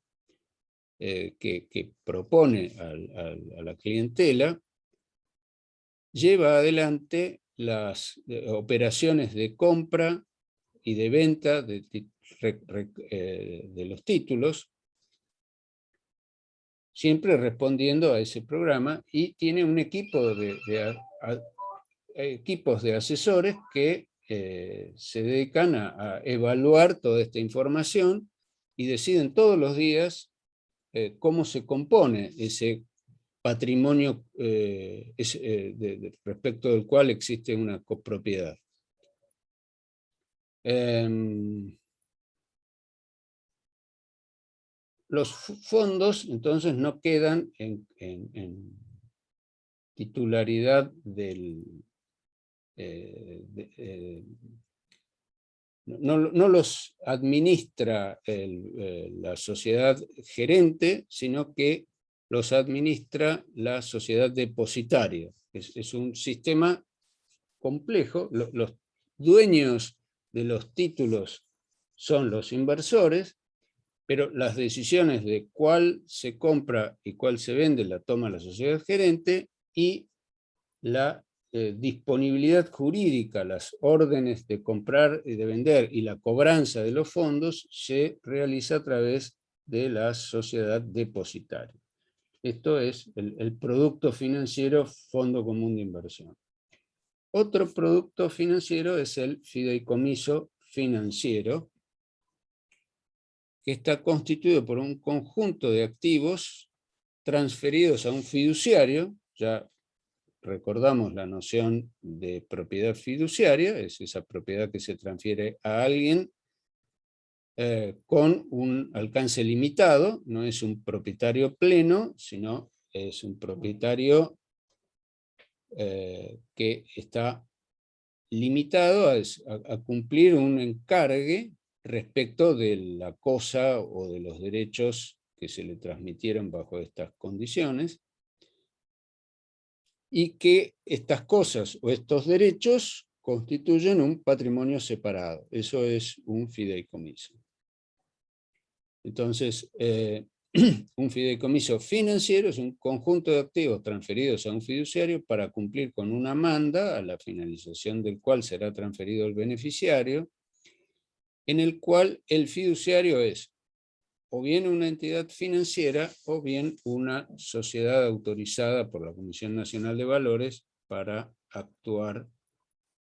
que propone a la clientela, lleva adelante las operaciones de compra y de venta de los títulos, siempre respondiendo a ese programa, y tiene un equipo equipos de asesores que se dedican a evaluar toda esta información y deciden todos los días cómo se compone ese patrimonio respecto del cual existe una copropiedad. Los fondos entonces no quedan en titularidad del... no los administra la sociedad gerente, sino que los administra la sociedad depositaria. Es un sistema complejo. Los dueños de los títulos son los inversores, pero las decisiones de cuál se compra y cuál se vende la toma la sociedad gerente, y la disponibilidad jurídica, las órdenes de comprar y de vender y la cobranza de los fondos se realiza a través de la sociedad depositaria. Esto es el producto financiero Fondo Común de Inversión. Otro producto financiero es el fideicomiso financiero, que está constituido por un conjunto de activos transferidos a un fiduciario. Ya recordamos la noción de propiedad fiduciaria, es esa propiedad que se transfiere a alguien con un alcance limitado, no es un propietario pleno, sino es un propietario que está limitado a cumplir un encargue respecto de la cosa o de los derechos que se le transmitieron bajo estas condiciones, y que estas cosas o estos derechos constituyen un patrimonio separado. Eso es un fideicomiso. Entonces, un fideicomiso financiero es un conjunto de activos transferidos a un fiduciario para cumplir con una manda, a la finalización del cual será transferido el beneficiario, en el cual el fiduciario es o bien una entidad financiera o bien una sociedad autorizada por la Comisión Nacional de Valores para actuar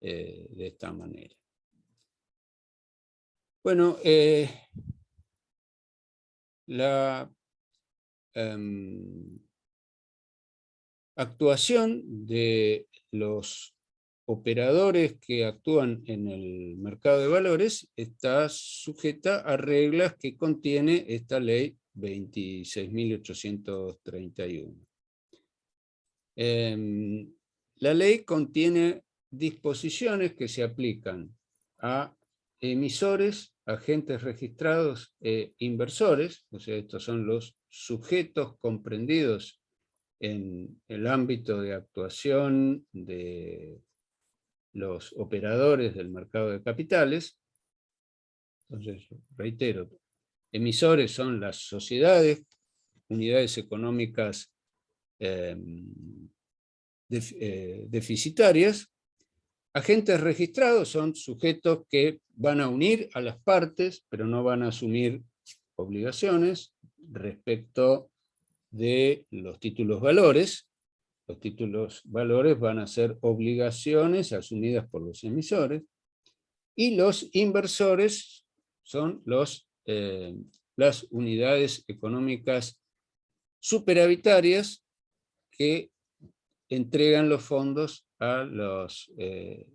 de esta manera. Bueno, la actuación de los operadores que actúan en el mercado de valores está sujeta a reglas que contiene esta ley 26.831. La ley contiene disposiciones que se aplican a emisores, agentes registrados e inversores, o sea, estos son los sujetos comprendidos en el ámbito de actuación de los operadores del mercado de capitales. Entonces, reitero, emisores son las sociedades, unidades económicas deficitarias. Agentes registrados son sujetos que van a unir a las partes, pero no van a asumir obligaciones respecto de los títulos valores. Los títulos valores van a ser obligaciones asumidas por los emisores, y los inversores son las unidades económicas superavitarias que entregan los fondos a las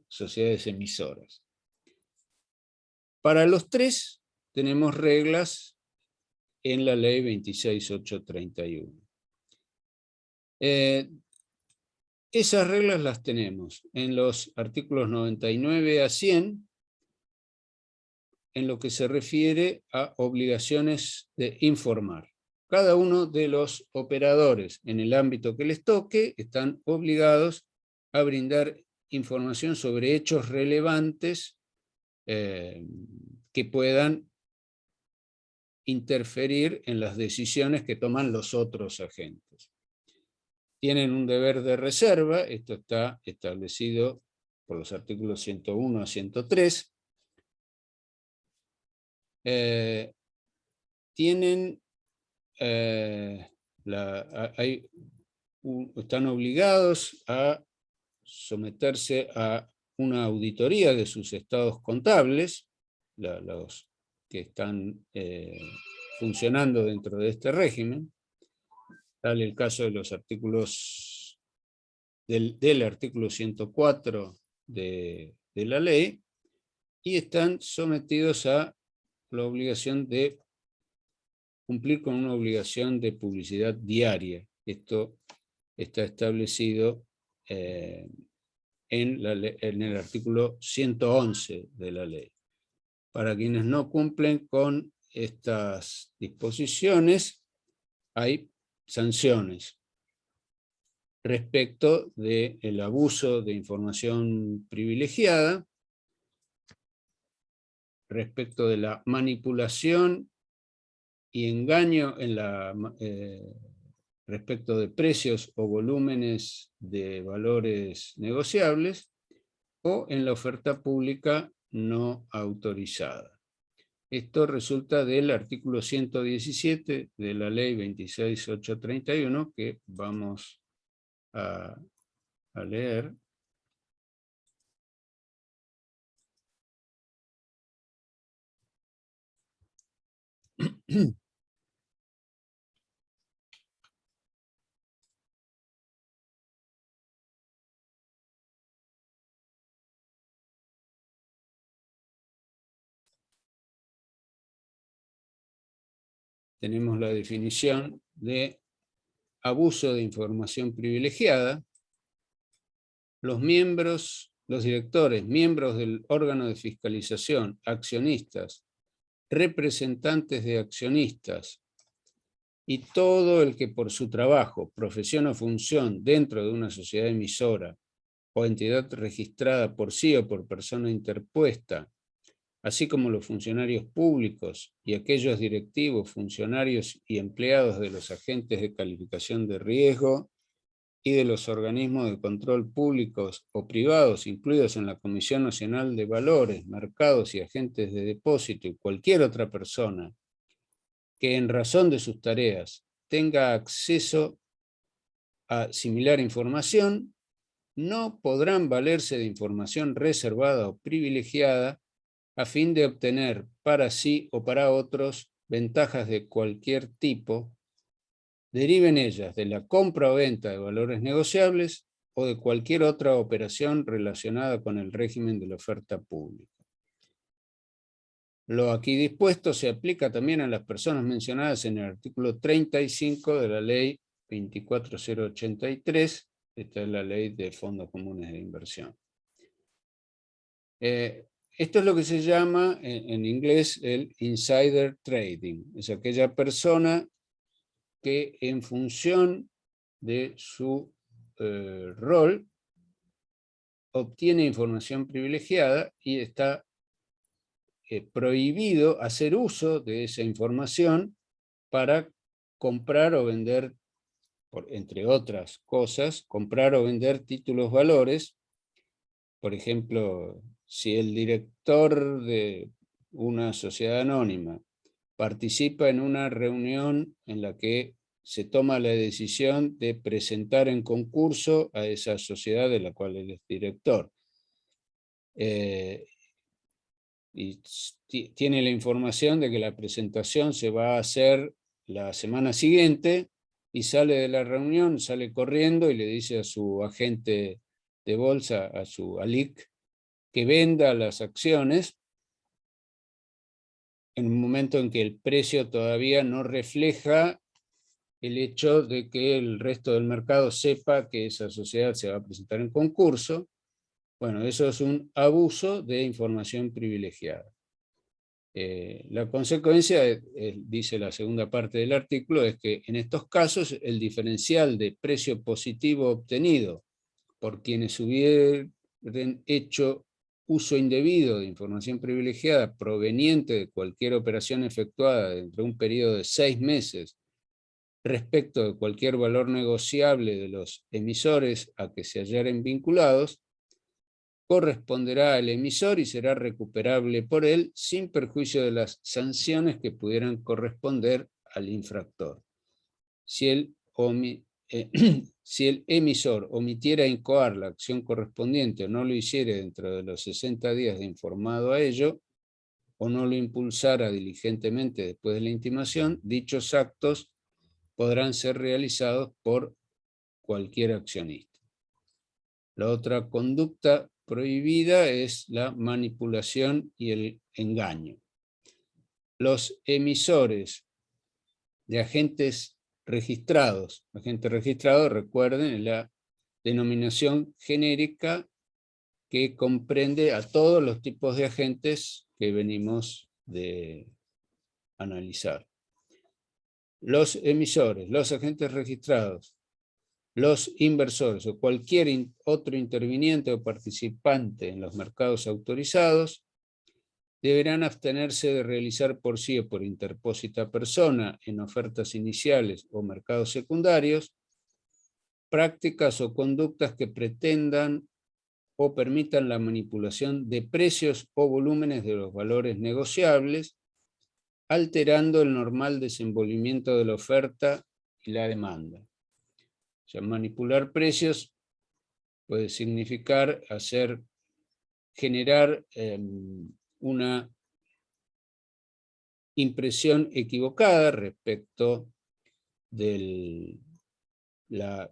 sociedades emisoras. Para los tres tenemos reglas en la ley 26.831. Esas reglas las tenemos en los artículos 99 a 100, en lo que se refiere a obligaciones de informar. Cada uno de los operadores en el ámbito que les toque están obligados a brindar información sobre hechos relevantes que puedan interferir en las decisiones que toman los otros agentes. Tienen un deber de reserva, esto está establecido por los artículos 101 a 103, tienen, están obligados a someterse a una auditoría de sus estados contables, los que están funcionando dentro de este régimen, tal el caso de los artículos del artículo 104 de la ley, y están sometidos a la obligación de cumplir con una obligación de publicidad diaria. Esto está establecido en el artículo 111 de la ley. Para quienes no cumplen con estas disposiciones, hay sanciones respecto del abuso de información privilegiada, respecto de la manipulación y engaño respecto de precios o volúmenes de valores negociables, o en la oferta pública no autorizada. Esto resulta del artículo 117 de la ley 26.831, que vamos a leer. Tenemos la definición de abuso de información privilegiada. Los directores, miembros del órgano de fiscalización, accionistas, representantes de accionistas y todo el que por su trabajo, profesión o función dentro de una sociedad emisora o entidad registrada por sí o por persona interpuesta, así como los funcionarios públicos y aquellos directivos, funcionarios y empleados de los agentes de calificación de riesgo y de los organismos de control públicos o privados incluidos en la Comisión Nacional de Valores, Mercados y Agentes de Depósito, y cualquier otra persona que en razón de sus tareas tenga acceso a similar información, no podrán valerse de información reservada o privilegiada a fin de obtener para sí o para otros ventajas de cualquier tipo, deriven ellas de la compra o venta de valores negociables o de cualquier otra operación relacionada con el régimen de la oferta pública. Lo aquí dispuesto se aplica también a las personas mencionadas en el artículo 35 de la ley 24083, esta es la ley de fondos comunes de inversión. Esto es lo que se llama en inglés el insider trading, es aquella persona que en función de su rol obtiene información privilegiada y está prohibido hacer uso de esa información para comprar o vender, entre otras cosas, comprar o vender títulos valores. Por ejemplo, si el director de una sociedad anónima participa en una reunión en la que se toma la decisión de presentar en concurso a esa sociedad de la cual él es director, y tiene la información de que la presentación se va a hacer la semana siguiente, y sale de la reunión, sale corriendo y le dice a su agente de bolsa, a su ALIC, que venda las acciones en un momento en que el precio todavía no refleja el hecho de que el resto del mercado sepa que esa sociedad se va a presentar en concurso. Bueno, eso es un abuso de información privilegiada. La consecuencia, dice la segunda parte del artículo, es que en estos casos el diferencial de precio positivo obtenido por quienes hubieran hecho uso indebido de información privilegiada proveniente de cualquier operación efectuada dentro de un periodo de 6 meses respecto de cualquier valor negociable de los emisores a que se hallaren vinculados, corresponderá al emisor y será recuperable por él sin perjuicio de las sanciones que pudieran corresponder al infractor. Si el emisor omitiera incoar la acción correspondiente o no lo hiciere dentro de los 60 días de informado a ello, o no lo impulsara diligentemente después de la intimación, dichos actos podrán ser realizados por cualquier accionista. La otra conducta prohibida es la manipulación y el engaño. Los emisores de agentes registrados, recuerden, es la denominación genérica que comprende a todos los tipos de agentes que venimos de analizar. Los emisores, los agentes registrados, los inversores o cualquier otro interviniente o participante en los mercados autorizados deberán abstenerse de realizar por sí o por interpósita persona en ofertas iniciales o mercados secundarios prácticas o conductas que pretendan o permitan la manipulación de precios o volúmenes de los valores negociables, alterando el normal desenvolvimiento de la oferta y la demanda. O sea, manipular precios puede significar generar una impresión equivocada respecto de la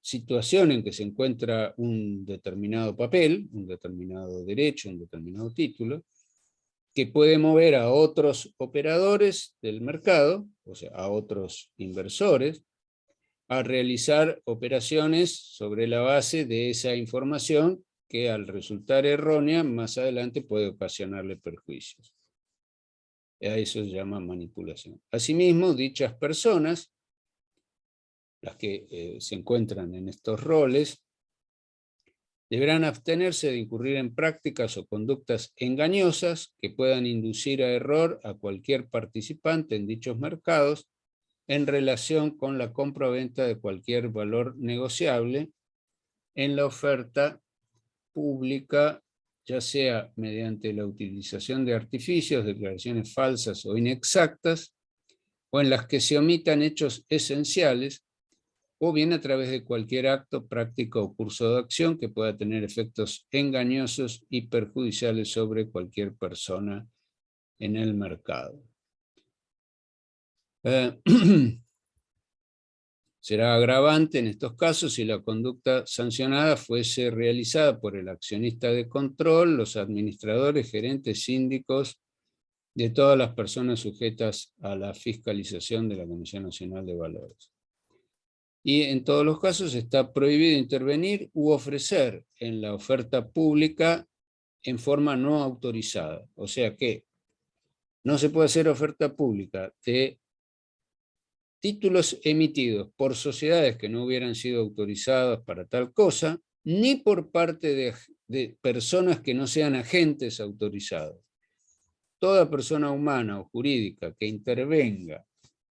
situación en que se encuentra un determinado papel, un determinado derecho, un determinado título, que puede mover a otros operadores del mercado, o sea, a otros inversores, a realizar operaciones sobre la base de esa información que al resultar errónea, más adelante puede ocasionarle perjuicios. A eso se llama manipulación. Asimismo, dichas personas, las que se encuentran en estos roles, deberán abstenerse de incurrir en prácticas o conductas engañosas que puedan inducir a error a cualquier participante en dichos mercados en relación con la compra o venta de cualquier valor negociable en la oferta pública, ya sea mediante la utilización de artificios, declaraciones falsas o inexactas, o en las que se omitan hechos esenciales, o bien a través de cualquier acto, práctica o curso de acción que pueda tener efectos engañosos y perjudiciales sobre cualquier persona en el mercado. Será agravante en estos casos si la conducta sancionada fuese realizada por el accionista de control, los administradores, gerentes, síndicos, de todas las personas sujetas a la fiscalización de la Comisión Nacional de Valores. Y en todos los casos está prohibido intervenir u ofrecer en la oferta pública en forma no autorizada. O sea que no se puede hacer oferta pública de títulos emitidos por sociedades que no hubieran sido autorizadas para tal cosa, ni por parte de personas que no sean agentes autorizados. Toda persona humana o jurídica que intervenga,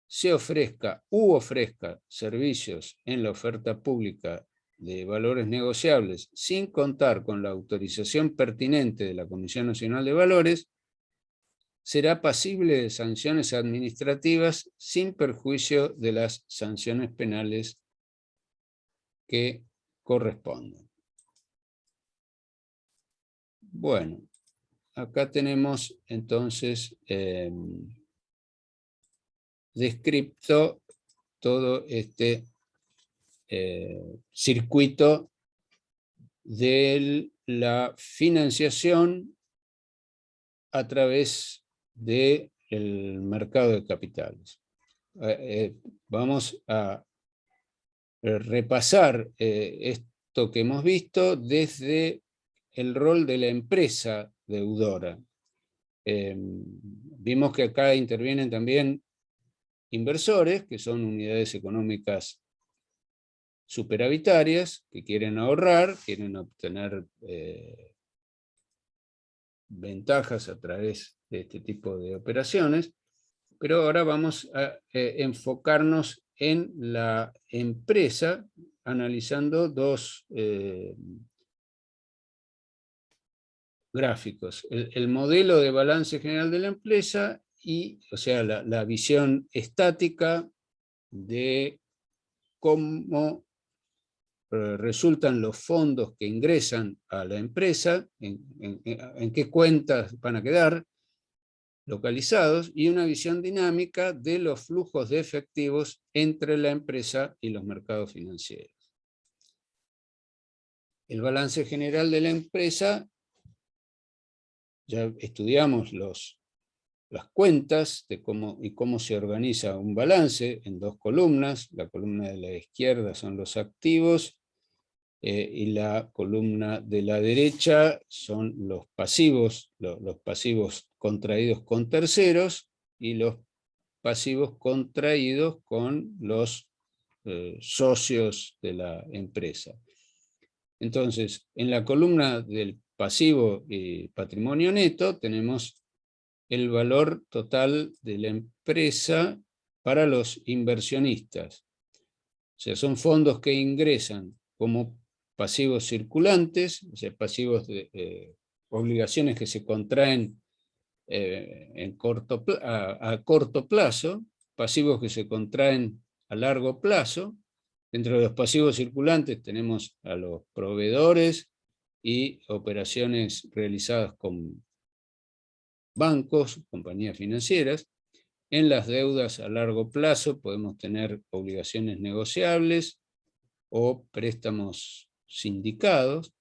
se ofrezca u ofrezca servicios en la oferta pública de valores negociables sin contar con la autorización pertinente de la Comisión Nacional de Valores, será pasible de sanciones administrativas sin perjuicio de las sanciones penales que correspondan. Bueno, acá tenemos entonces descrito todo este circuito de la financiación a través del mercado de capitales. Vamos a repasar esto que hemos visto desde el rol de la empresa deudora. Vimos que acá intervienen también inversores, que son unidades económicas superavitarias, que quieren ahorrar, quieren obtener ventajas a través de este tipo de operaciones, pero ahora vamos a enfocarnos en la empresa, analizando dos gráficos. El modelo de balance general de la empresa y, o sea, la visión estática de cómo resultan los fondos que ingresan a la empresa, en qué cuentas van a quedar localizados, y una visión dinámica de los flujos de efectivos entre la empresa y los mercados financieros. El balance general de la empresa, ya estudiamos las cuentas de cómo se organiza un balance en dos columnas. La columna de la izquierda son los activos y la columna de la derecha son los pasivos contraídos con terceros y los pasivos contraídos con los socios de la empresa. Entonces, en la columna del pasivo y patrimonio neto tenemos el valor total de la empresa para los inversionistas. O sea, son fondos que ingresan como pasivos circulantes, o sea, pasivos de obligaciones que se contraen a corto plazo, pasivos que se contraen a largo plazo. Dentro de los pasivos circulantes tenemos a los proveedores y operaciones realizadas con bancos, compañías financieras. En las deudas a largo plazo podemos tener obligaciones negociables o préstamos sindicados.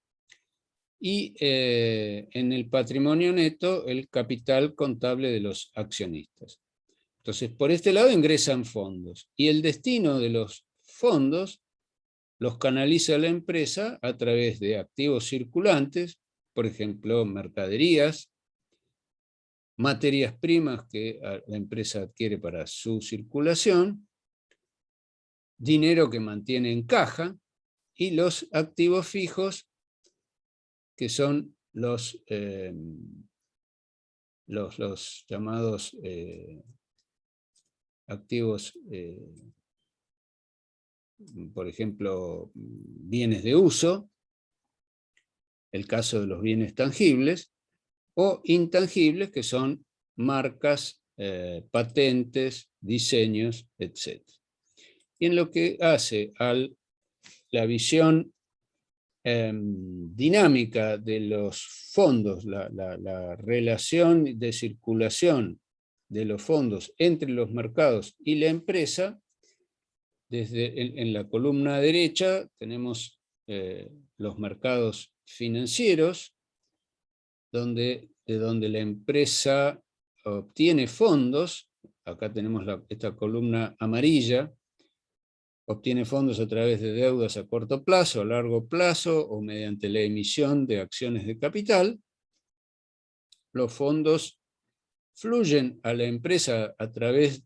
Y en el patrimonio neto, el capital contable de los accionistas. Entonces, por este lado ingresan fondos, y el destino de los fondos los canaliza la empresa a través de activos circulantes, por ejemplo, mercaderías, materias primas que la empresa adquiere para su circulación, dinero que mantiene en caja, y los activos fijos, que son los llamados activos, por ejemplo, bienes de uso, el caso de los bienes tangibles, o intangibles, que son marcas, patentes, diseños, etc. Y en lo que hace a la visión dinámica de los fondos, la relación de circulación de los fondos entre los mercados y la empresa, en la columna derecha tenemos los mercados financieros, de donde la empresa obtiene fondos. Acá tenemos esta columna amarilla. Obtiene fondos a través de deudas a corto plazo, a largo plazo, o mediante la emisión de acciones de capital. Los fondos fluyen a la empresa a través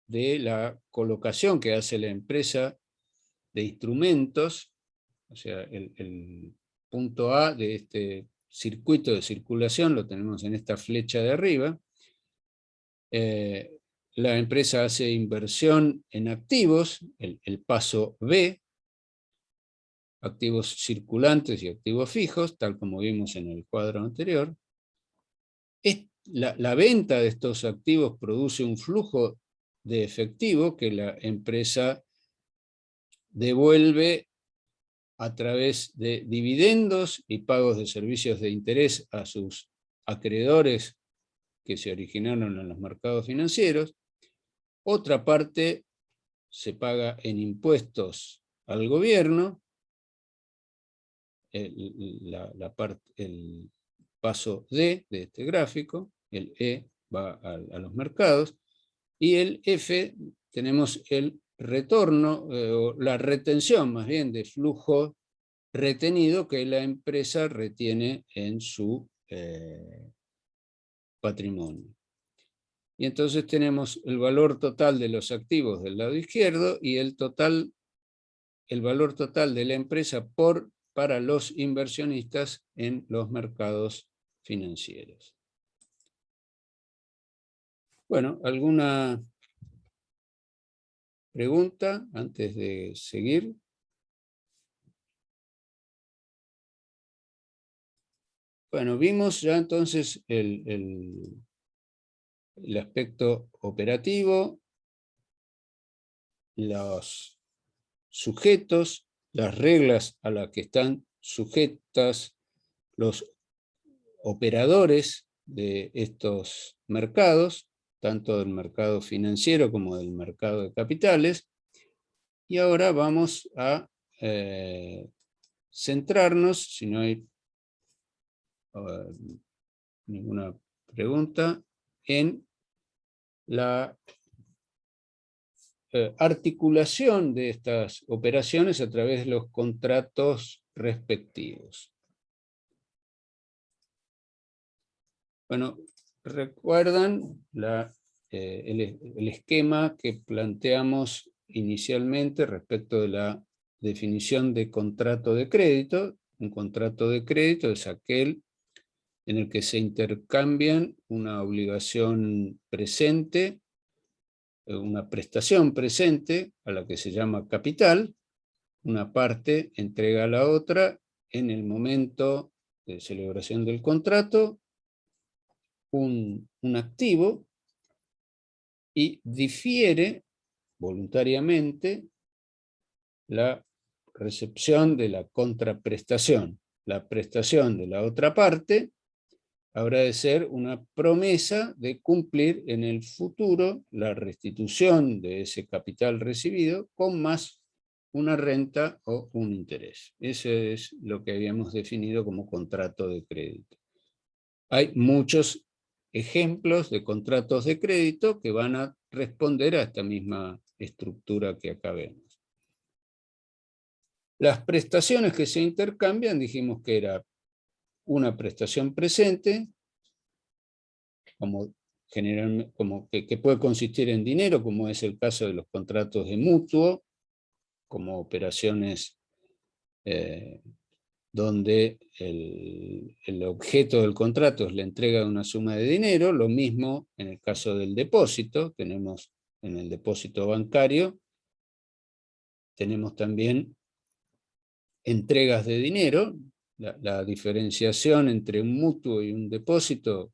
de la colocación que hace la empresa de instrumentos, o sea, el punto A de este circuito de circulación lo tenemos en esta flecha de arriba. La empresa hace inversión en activos, el paso B, activos circulantes y activos fijos, tal como vimos en el cuadro anterior. La venta de estos activos produce un flujo de efectivo que la empresa devuelve a través de dividendos y pagos de servicios de interés a sus acreedores que se originaron en los mercados financieros. Otra parte se paga en impuestos al gobierno, el paso D de este gráfico, el E va a los mercados, y el F tenemos el retorno, o la retención más bien de flujo retenido que la empresa retiene en su patrimonio. Y entonces tenemos el valor total de los activos del lado izquierdo y el valor total de la empresa para los inversionistas en los mercados financieros. Bueno, ¿alguna pregunta antes de seguir? Bueno, vimos ya entonces el aspecto operativo, los sujetos, las reglas a las que están sujetas los operadores de estos mercados, tanto del mercado financiero como del mercado de capitales. Y ahora vamos a centrarnos, si no hay ninguna pregunta, en la articulación de estas operaciones a través de los contratos respectivos. Bueno, recuerdan el esquema que planteamos inicialmente respecto de la definición de contrato de crédito. Un contrato de crédito es aquel en el que se intercambian una obligación presente, una prestación presente a la que se llama capital. Una parte entrega a la otra en el momento de celebración del contrato un activo y difiere voluntariamente la recepción de la contraprestación. La prestación de la otra parte habrá de ser una promesa de cumplir en el futuro la restitución de ese capital recibido con más una renta o un interés. Eso es lo que habíamos definido como contrato de crédito. Hay muchos ejemplos de contratos de crédito que van a responder a esta misma estructura que acá vemos. Las prestaciones que se intercambian, dijimos que era una prestación presente, como que puede consistir en dinero, como es el caso de los contratos de mutuo, como operaciones donde el objeto del contrato es la entrega de una suma de dinero. Lo mismo en el caso del depósito. Tenemos en el depósito bancario, tenemos también entregas de dinero. La diferenciación entre un mutuo y un depósito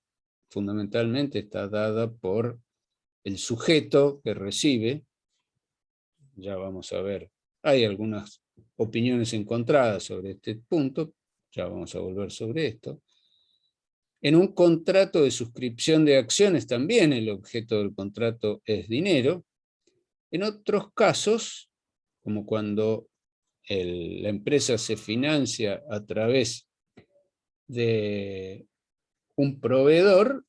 fundamentalmente está dada por el sujeto que recibe. Ya vamos a ver, hay algunas opiniones encontradas sobre este punto, ya vamos a volver sobre esto. En un contrato de suscripción de acciones también el objeto del contrato es dinero. En otros casos, como cuando la empresa se financia a través de un proveedor,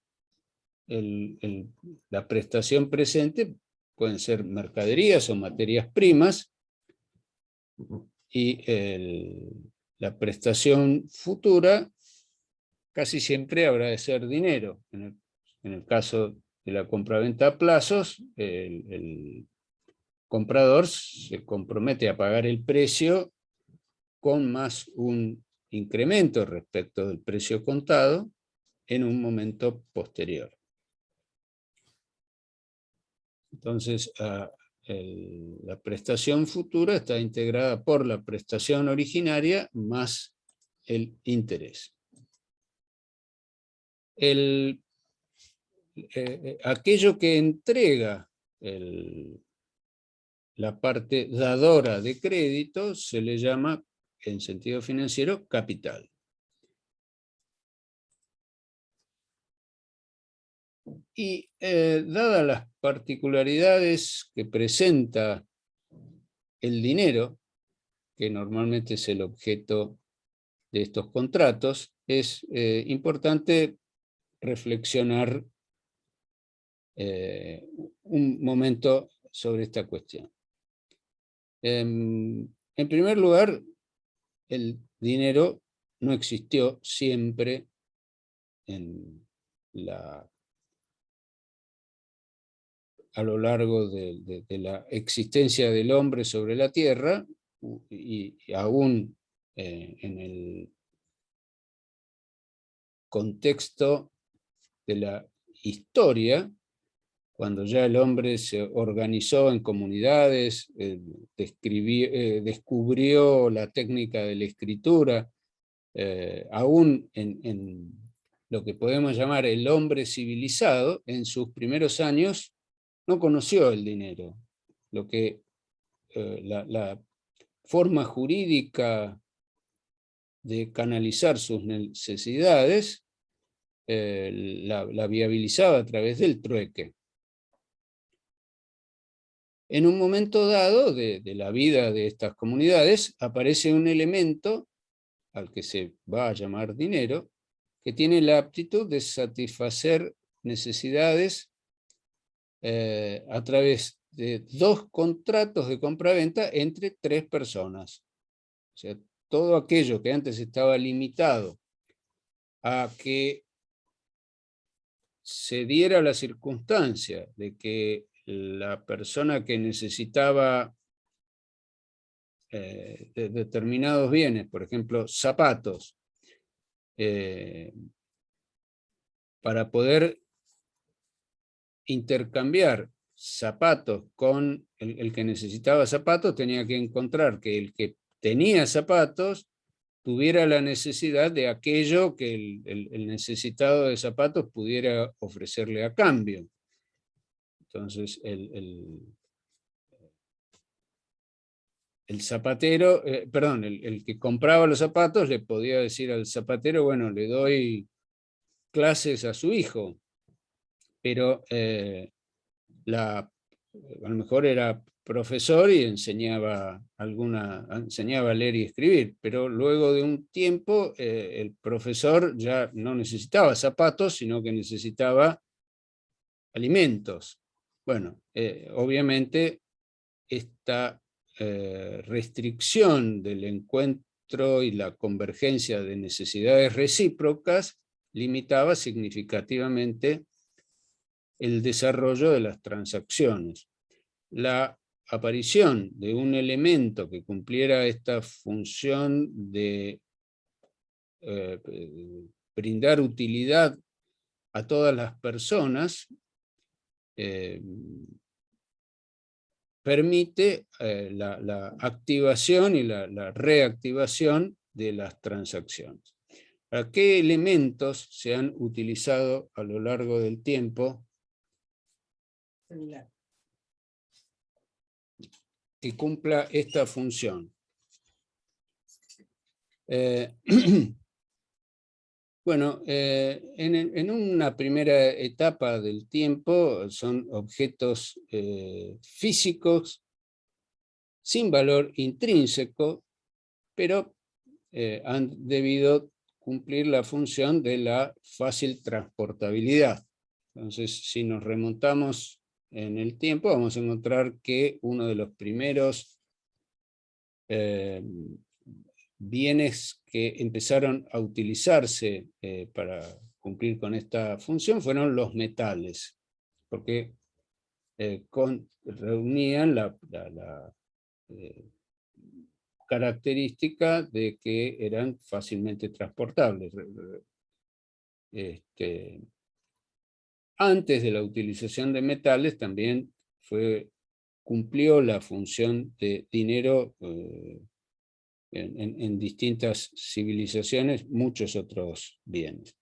la prestación presente pueden ser mercaderías o materias primas, y la prestación futura casi siempre habrá de ser dinero. En el caso de la compraventa a plazos, el comprador se compromete a pagar el precio con más un incremento respecto del precio contado en un momento posterior. Entonces, la prestación futura está integrada por la prestación originaria más el interés. Aquello que entrega la parte dadora de crédito se le llama, en sentido financiero, capital. Y dadas las particularidades que presenta el dinero, que normalmente es el objeto de estos contratos, es importante reflexionar un momento sobre esta cuestión. En primer lugar, el dinero no existió siempre a lo largo de la existencia del hombre sobre la Tierra, y aún en el contexto de la historia, cuando ya el hombre se organizó en comunidades, descubrió la técnica de la escritura aún en lo que podemos llamar el hombre civilizado, en sus primeros años no conoció el dinero. Lo que la forma jurídica de canalizar sus necesidades la viabilizaba a través del trueque. En un momento dado de la vida de estas comunidades aparece un elemento al que se va a llamar dinero, que tiene la aptitud de satisfacer necesidades a través de 2 contratos de compraventa entre 3 personas. O sea, todo aquello que antes estaba limitado a que se diera la circunstancia de que la persona que necesitaba de determinados bienes, por ejemplo, zapatos, para poder intercambiar zapatos con el que necesitaba zapatos, tenía que encontrar que el que tenía zapatos tuviera la necesidad de aquello que el necesitado de zapatos pudiera ofrecerle a cambio. Entonces, el zapatero, perdón, el que compraba los zapatos le podía decir al zapatero, bueno, le doy clases a su hijo, pero a lo mejor era profesor y enseñaba a leer y escribir, pero luego de un tiempo el profesor ya no necesitaba zapatos, sino que necesitaba alimentos. Bueno, obviamente esta restricción del encuentro y la convergencia de necesidades recíprocas limitaba significativamente el desarrollo de las transacciones. La aparición de un elemento que cumpliera esta función de brindar utilidad a todas las personas permite la activación y la reactivación de las transacciones. ¿Para qué elementos se han utilizado a lo largo del tiempo que cumpla esta función? Bueno, en una primera etapa del tiempo son objetos físicos sin valor intrínseco, pero han debido cumplir la función de la fácil transportabilidad. Entonces, si nos remontamos en el tiempo, vamos a encontrar que uno de los primeros bienes que empezaron a utilizarse para cumplir con esta función fueron los metales, porque reunían la característica de que eran fácilmente transportables. Antes de la utilización de metales también cumplió la función de dinero en distintas civilizaciones, muchos otros bienes.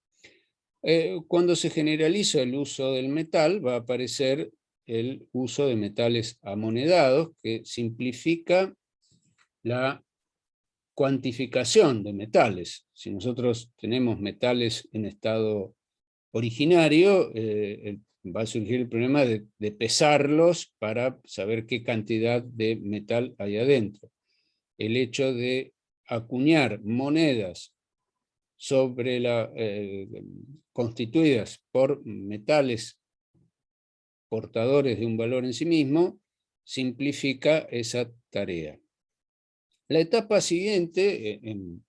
Cuando se generaliza el uso del metal, va a aparecer el uso de metales amonedados, que simplifica la cuantificación de metales. Si nosotros tenemos metales en estado originario, va a surgir el problema de pesarlos para saber qué cantidad de metal hay adentro. El hecho de acuñar monedas constituidas por metales portadores de un valor en sí mismo, simplifica esa tarea. La etapa siguiente, en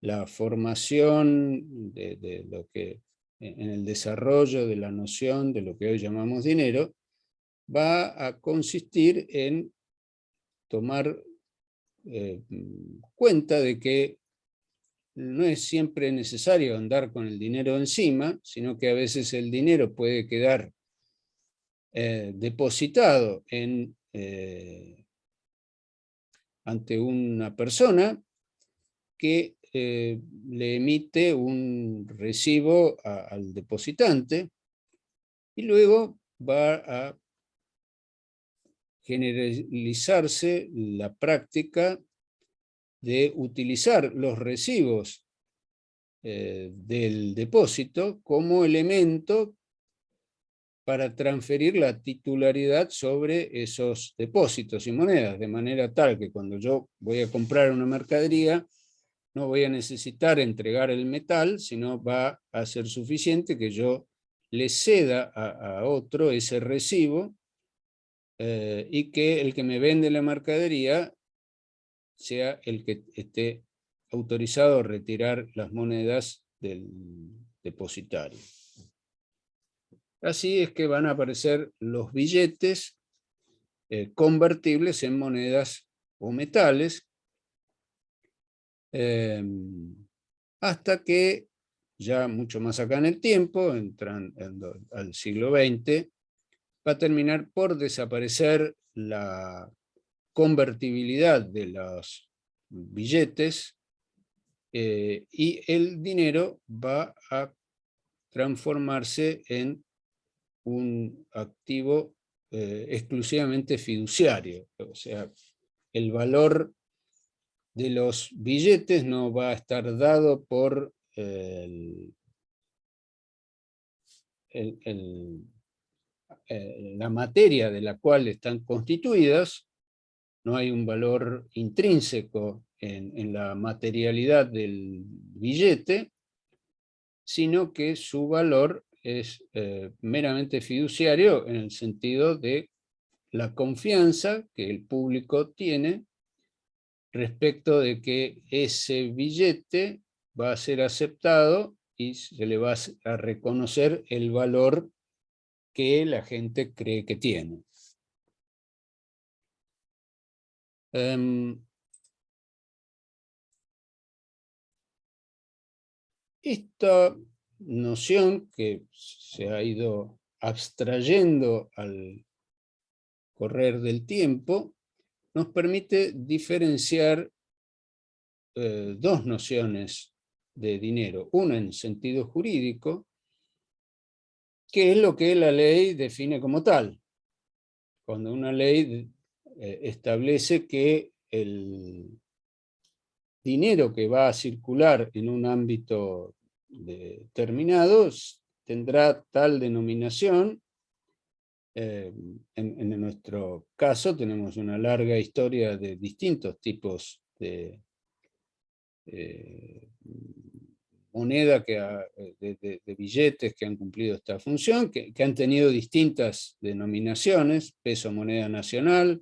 la formación de lo que, en el desarrollo de la noción de lo que hoy llamamos dinero, va a consistir en tomar cuenta de que no es siempre necesario andar con el dinero encima, sino que a veces el dinero puede quedar depositado ante una persona que le emite un recibo al depositante y luego va a generalizarse la práctica de utilizar los recibos del depósito como elemento para transferir la titularidad sobre esos depósitos y monedas, de manera tal que cuando yo voy a comprar una mercadería, no voy a necesitar entregar el metal, sino va a ser suficiente que yo le ceda a otro ese recibo y que el que me vende la mercadería sea el que esté autorizado a retirar las monedas del depositario. Así es que van a aparecer los billetes convertibles en monedas o metales, hasta que ya mucho más acá en el tiempo, entrando al siglo XX, va a terminar por desaparecer la convertibilidad de los billetes y el dinero va a transformarse en un activo exclusivamente fiduciario. O sea, el valor de los billetes no va a estar dado por la materia de la cual están constituidas. No hay un valor intrínseco en la materialidad del billete, sino que su valor es meramente fiduciario en el sentido de la confianza que el público tiene respecto de que ese billete va a ser aceptado y se le va a reconocer el valor que la gente cree que tiene. Esta noción que se ha ido abstrayendo al correr del tiempo nos permite diferenciar dos nociones de dinero. Una en sentido jurídico, que es lo que la ley define como tal. Cuando una ley establece que el dinero que va a circular en un ámbito determinado tendrá tal denominación. En nuestro caso tenemos una larga historia de distintos tipos de moneda, de billetes que han cumplido esta función, que han tenido distintas denominaciones: peso, moneda nacional,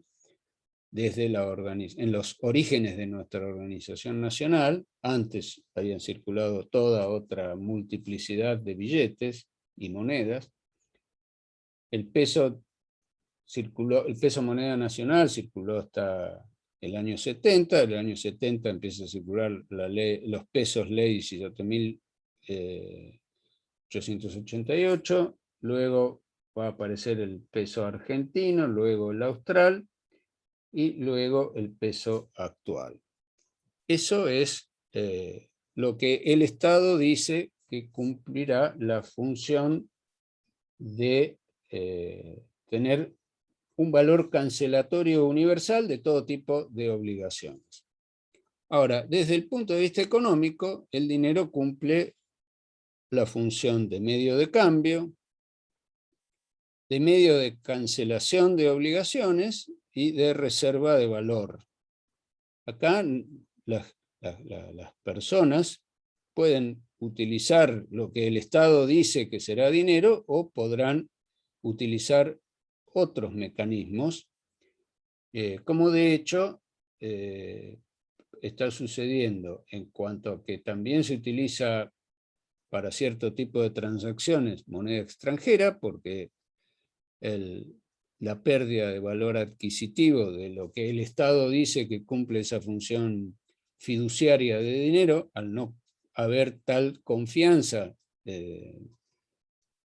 desde en los orígenes de nuestra organización nacional. Antes habían circulado toda otra multiplicidad de billetes y monedas. El peso moneda nacional circuló hasta el año 70. En el año 70 empieza a circular los pesos ley 17.888, luego va a aparecer el peso argentino, luego el austral y luego el peso actual. Eso es lo que el Estado dice que cumplirá la función de tener un valor cancelatorio universal de todo tipo de obligaciones. Ahora, desde el punto de vista económico, el dinero cumple la función de medio de cambio, de medio de cancelación de obligaciones y de reserva de valor. Acá las personas pueden utilizar lo que el Estado dice que será dinero o podrán utilizar otros mecanismos, como de hecho está sucediendo en cuanto a que también se utiliza para cierto tipo de transacciones moneda extranjera, porque la pérdida de valor adquisitivo de lo que el Estado dice que cumple esa función fiduciaria de dinero, al no haber tal confianza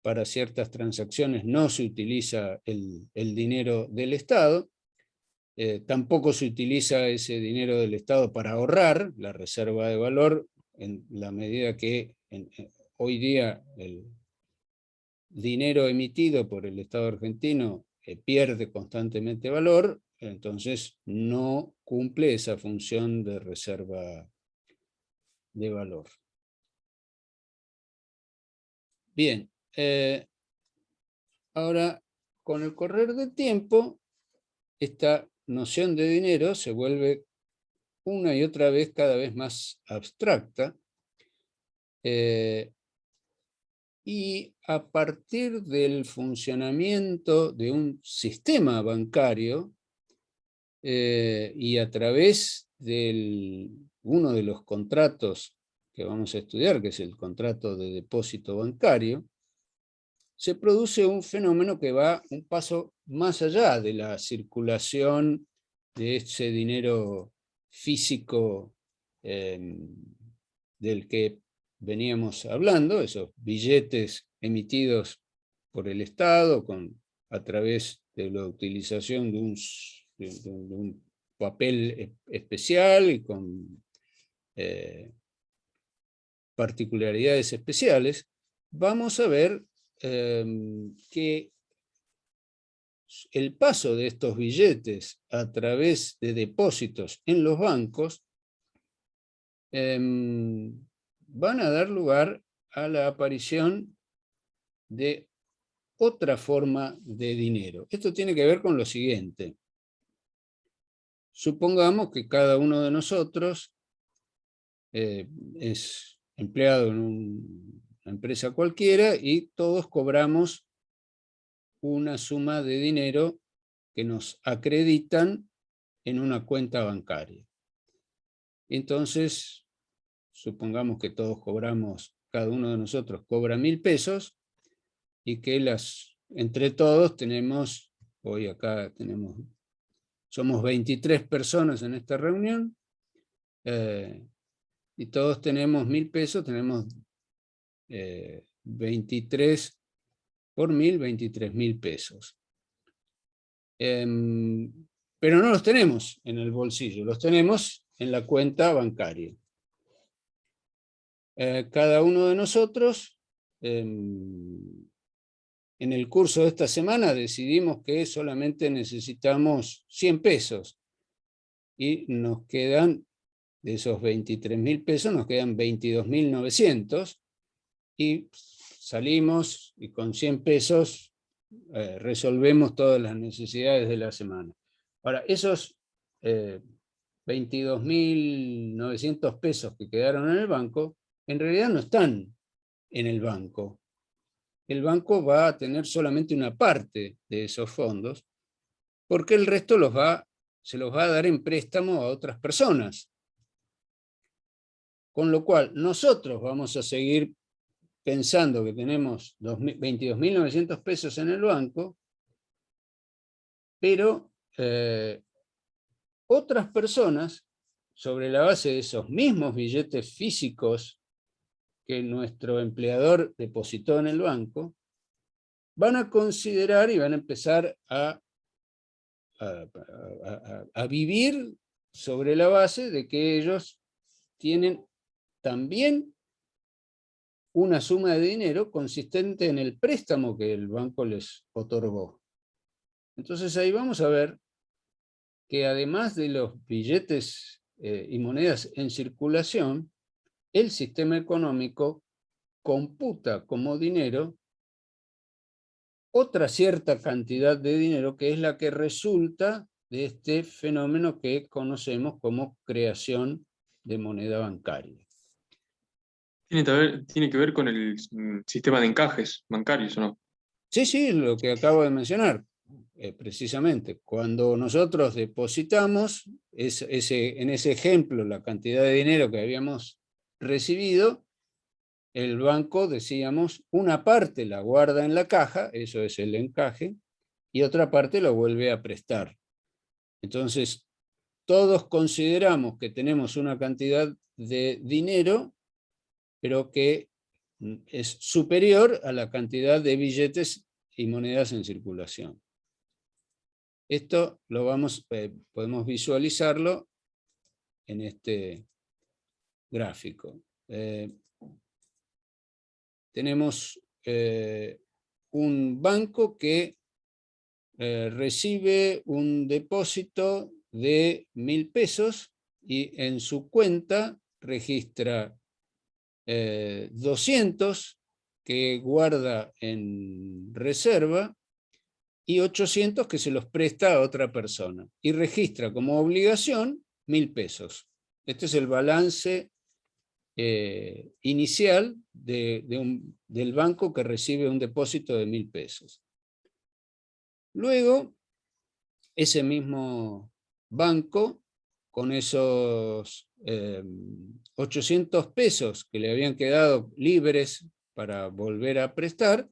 para ciertas transacciones, no se utiliza el dinero del Estado, Tampoco se utiliza ese dinero del Estado para ahorrar la reserva de valor, en la medida que hoy día el dinero emitido por el Estado argentino pierde constantemente valor, entonces no cumple esa función de reserva de valor. Bien, ahora con el correr del tiempo, esta noción de dinero se vuelve una y otra vez cada vez más abstracta, y a partir del funcionamiento de un sistema bancario y a través de uno de los contratos que vamos a estudiar, que es el contrato de depósito bancario, se produce un fenómeno que va un paso más allá de la circulación de ese dinero físico del que veníamos hablando, esos billetes emitidos por el Estado a través de la utilización de un papel especial y con particularidades especiales. Vamos a ver que el paso de estos billetes a través de depósitos en los bancos van a dar lugar a la aparición de otra forma de dinero. Esto tiene que ver con lo siguiente. Supongamos que cada uno de nosotros es empleado en una empresa cualquiera y todos cobramos una suma de dinero que nos acreditan en una cuenta bancaria. Entonces, supongamos que todos cobramos, cada uno de nosotros cobra 1.000 pesos y que entre todos tenemos, hoy acá somos 23 personas en esta reunión, y todos tenemos 1.000 pesos, tenemos 23 por 1.000, 23.000 pesos. Pero no los tenemos en el bolsillo, los tenemos en la cuenta bancaria. Cada uno de nosotros, en el curso de esta semana, decidimos que solamente necesitamos 100 pesos y nos quedan, de esos 23.000 pesos, nos quedan 22.900 y salimos y con 100 pesos resolvemos todas las necesidades de la semana. Ahora, esos 22.900 pesos que quedaron en el banco, en realidad no están en el banco. El banco va a tener solamente una parte de esos fondos, porque el resto se los va a dar en préstamo a otras personas. Con lo cual, nosotros vamos a seguir pensando que tenemos 22.900 pesos en el banco, pero otras personas, sobre la base de esos mismos billetes físicos que nuestro empleador depositó en el banco, van a considerar y van a empezar a vivir sobre la base de que ellos tienen también una suma de dinero consistente en el préstamo que el banco les otorgó. Entonces ahí vamos a ver que además de los billetes y monedas en circulación, el sistema económico computa como dinero otra cierta cantidad de dinero que es la que resulta de este fenómeno que conocemos como creación de moneda bancaria. Tiene que ver con el sistema de encajes bancarios, ¿o no? Sí, lo que acabo de mencionar. Precisamente, cuando nosotros depositamos en ese ejemplo la cantidad de dinero que habíamos recibido, el banco, decíamos, una parte la guarda en la caja, eso es el encaje, y otra parte lo vuelve a prestar. Entonces, todos consideramos que tenemos una cantidad de dinero, pero que es superior a la cantidad de billetes y monedas en circulación. Esto lo podemos visualizarlo en este gráfico. Tenemos un banco que recibe un depósito de 1.000 pesos y en su cuenta registra 200 que guarda en reserva y 800 que se los presta a otra persona. Y registra como obligación 1.000 pesos. Este es el balance inicial del banco que recibe un depósito de 1.000 pesos. Luego, ese mismo banco, con esos 800 pesos que le habían quedado libres para volver a prestar,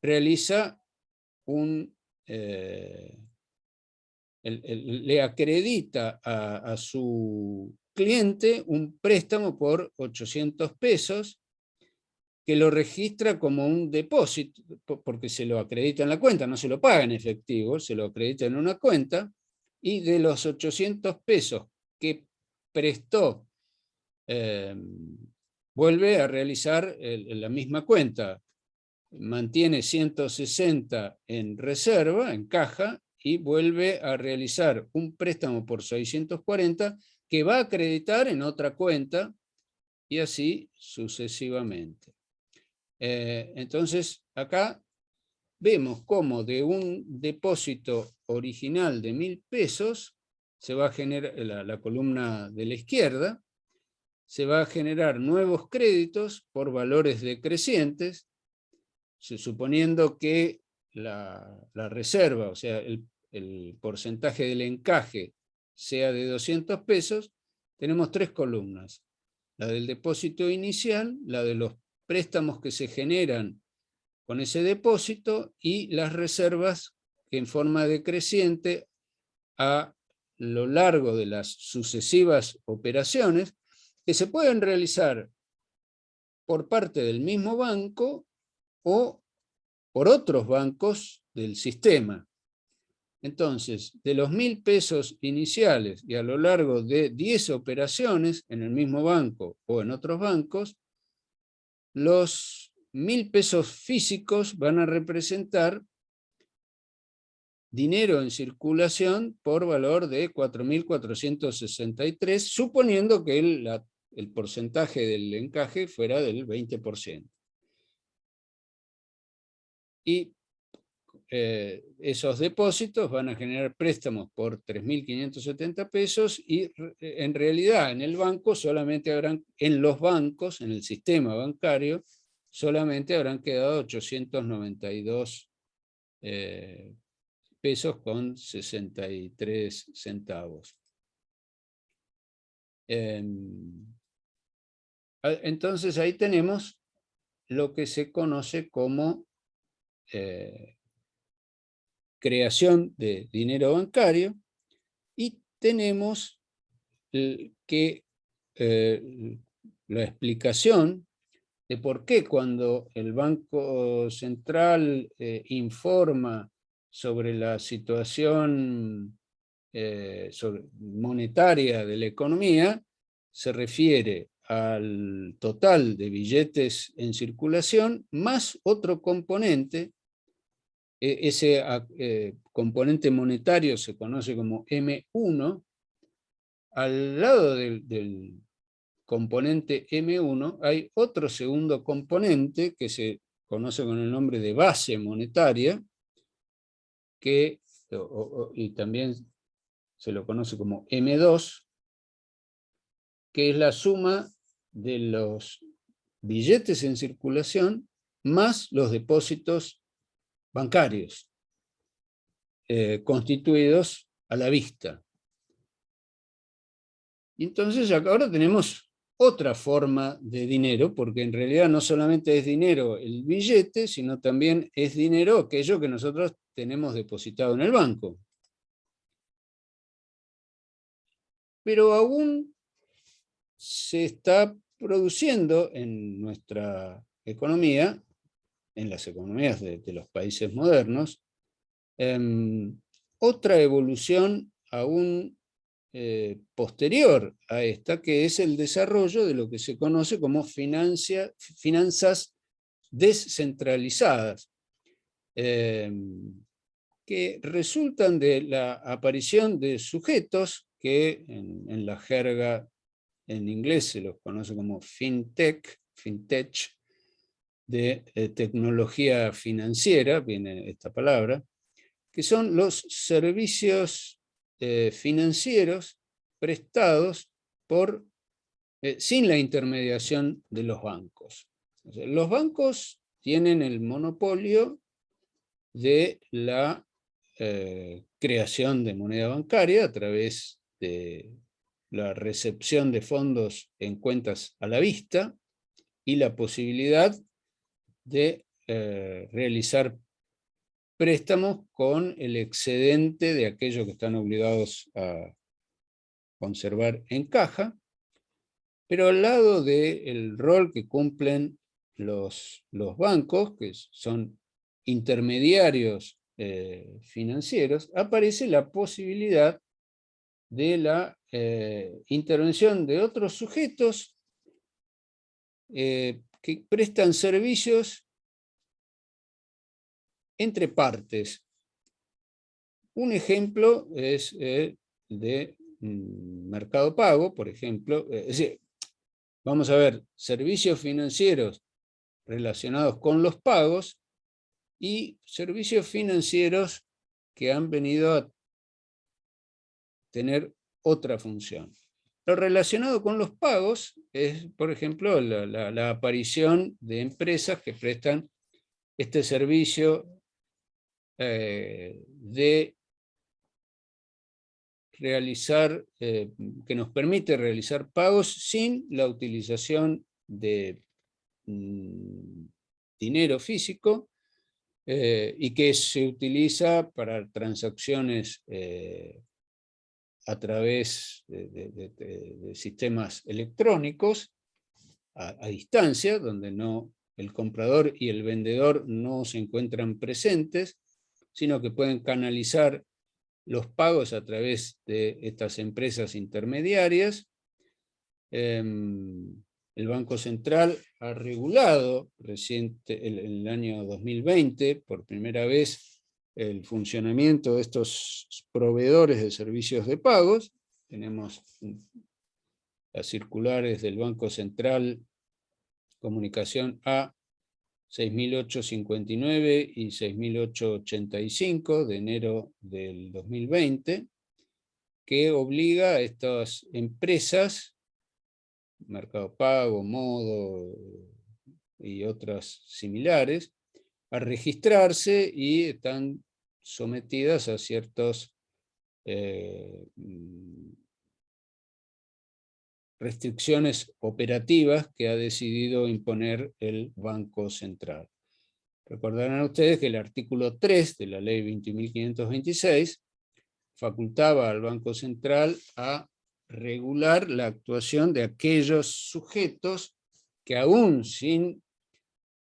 realiza le acredita a su cliente un préstamo por 800 pesos que lo registra como un depósito, porque se lo acredita en la cuenta, no se lo paga en efectivo, se lo acredita en una cuenta, y de los 800 pesos que prestó, vuelve a realizar la misma cuenta, mantiene 160 en reserva, en caja, y vuelve a realizar un préstamo por 640 que va a acreditar en otra cuenta, y así sucesivamente. Entonces, acá vemos cómo de un depósito original de 1.000 pesos, se va a generar, la columna de la izquierda, se va a generar nuevos créditos por valores decrecientes, suponiendo que la reserva, o sea, el porcentaje del encaje sea de 200 pesos, tenemos tres columnas. La del depósito inicial, la de los préstamos que se generan con ese depósito y las reservas que en forma decreciente a lo largo de las sucesivas operaciones que se pueden realizar por parte del mismo banco o por otros bancos del sistema. Entonces, de los 1.000 pesos iniciales y a lo largo de 10 operaciones en el mismo banco o en otros bancos, los 1.000 pesos físicos van a representar dinero en circulación por valor de 4.463, suponiendo que el porcentaje del encaje fuera del 20%. Y esos depósitos van a generar préstamos por 3.570 pesos y en realidad en el banco solamente habrán, en los bancos, en el sistema bancario, solamente habrán quedado 892 pesos con 63 centavos. Entonces ahí tenemos lo que se conoce como creación de dinero bancario, y tenemos que la explicación de por qué cuando el Banco Central informa sobre la situación monetaria de la economía, se refiere al total de billetes en circulación más otro componente. Ese componente monetario se conoce como M1. Al lado del componente M1 hay otro segundo componente que se conoce con el nombre de base monetaria, y también se lo conoce como M2, que es la suma de los billetes en circulación más los depósitos bancarios, constituidos a la vista. Y entonces ahora tenemos otra forma de dinero, porque en realidad no solamente es dinero el billete, sino también es dinero aquello que nosotros tenemos depositado en el banco. Pero aún se está produciendo en nuestra economía, en las economías de los países modernos, otra evolución aún posterior a esta, que es el desarrollo de lo que se conoce como finanzas descentralizadas, que resultan de la aparición de sujetos que en la jerga en inglés se los conoce como fintech, de tecnología financiera, viene esta palabra, que son los servicios financieros prestados sin la intermediación de los bancos. O sea, los bancos tienen el monopolio de la creación de moneda bancaria a través de la recepción de fondos en cuentas a la vista y la posibilidad de realizar préstamos con el excedente de aquello que están obligados a conservar en caja, pero al lado del rol que cumplen los bancos, que son intermediarios financieros, aparece la posibilidad de la intervención de otros sujetos que prestan servicios entre partes. Un ejemplo es de Mercado Pago, por ejemplo. Es decir, vamos a ver, servicios financieros relacionados con los pagos y servicios financieros que han venido a tener otra función. Lo relacionado con los pagos es, por ejemplo, la aparición de empresas que prestan este servicio de realizar, que nos permite realizar pagos sin la utilización de dinero físico y que se utiliza para transacciones a través de sistemas electrónicos a distancia, donde el comprador y el vendedor no se encuentran presentes, sino que pueden canalizar los pagos a través de estas empresas intermediarias. El Banco Central ha regulado en el año 2020, por primera vez, el funcionamiento de estos proveedores de servicios de pagos. Tenemos las circulares del Banco Central, Comunicación A 6859 y 6885 de enero del 2020, que obliga a estas empresas, Mercado Pago, Modo y otras similares, a registrarse y están sometidas a ciertos restricciones operativas que ha decidido imponer el Banco Central. Recordarán ustedes que el artículo 3 de la ley 20.526 facultaba al Banco Central a regular la actuación de aquellos sujetos que aún sin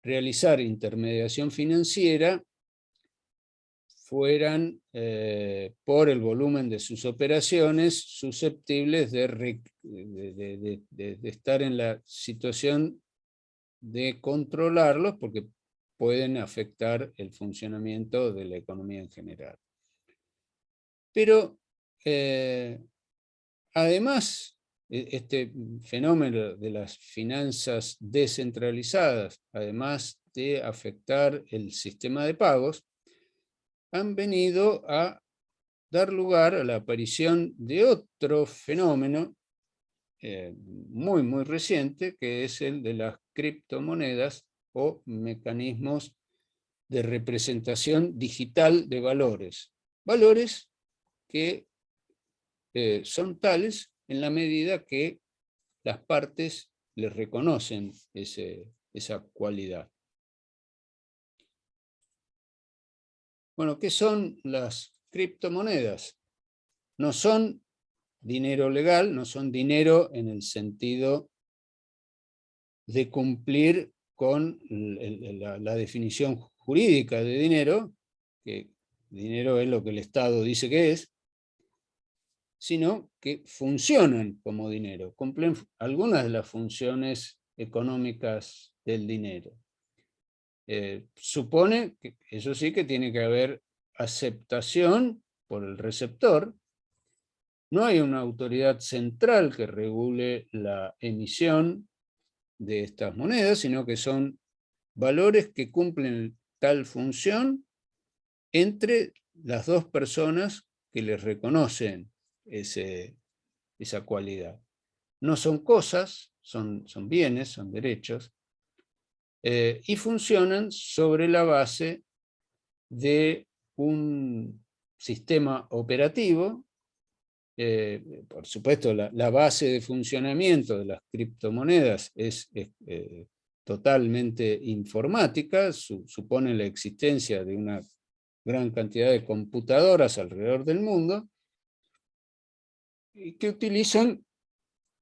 realizar intermediación financiera fueran, por el volumen de sus operaciones, susceptibles de estar en la situación de controlarlos, porque pueden afectar el funcionamiento de la economía en general. Pero, además, este fenómeno de las finanzas descentralizadas, además de afectar el sistema de pagos, han venido a dar lugar a la aparición de otro fenómeno muy reciente, que es el de las criptomonedas o mecanismos de representación digital de valores. Valores que son tales en la medida que las partes les reconocen esa cualidad. Bueno, ¿qué son las criptomonedas? No son dinero legal, no son dinero en el sentido de cumplir con la definición jurídica de dinero, que dinero es lo que el Estado dice que es, sino que funcionan como dinero, cumplen algunas de las funciones económicas del dinero. Supone que, eso sí, que tiene que haber aceptación por el receptor. No hay una autoridad central que regule la emisión de estas monedas, sino que son valores que cumplen tal función entre las dos personas que les reconocen esa cualidad. No son cosas, son bienes, son derechos, y funcionan sobre la base de un sistema operativo. Por supuesto, la base de funcionamiento de las criptomonedas es totalmente informática, supone la existencia de una gran cantidad de computadoras alrededor del mundo, y que utilizan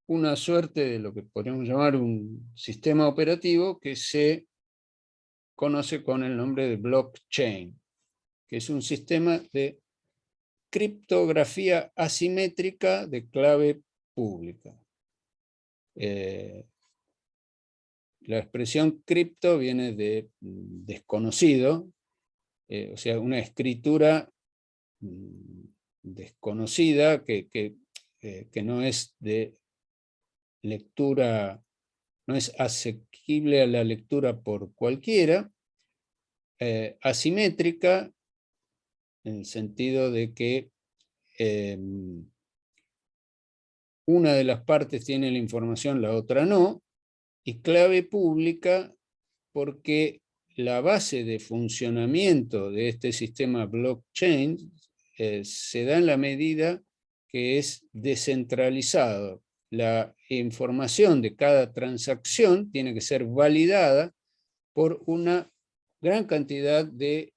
una suerte de lo que podríamos llamar un sistema operativo que se conoce con el nombre de blockchain, que es un sistema de criptografía asimétrica de clave pública. La expresión cripto viene de desconocido, o sea, una escritura desconocida que no es de lectura, no es asequible a la lectura por cualquiera, asimétrica en el sentido de que una de las partes tiene la información, la otra no, y clave pública porque la base de funcionamiento de este sistema blockchain se da en la medida que es descentralizado. La información de cada transacción tiene que ser validada por una gran cantidad de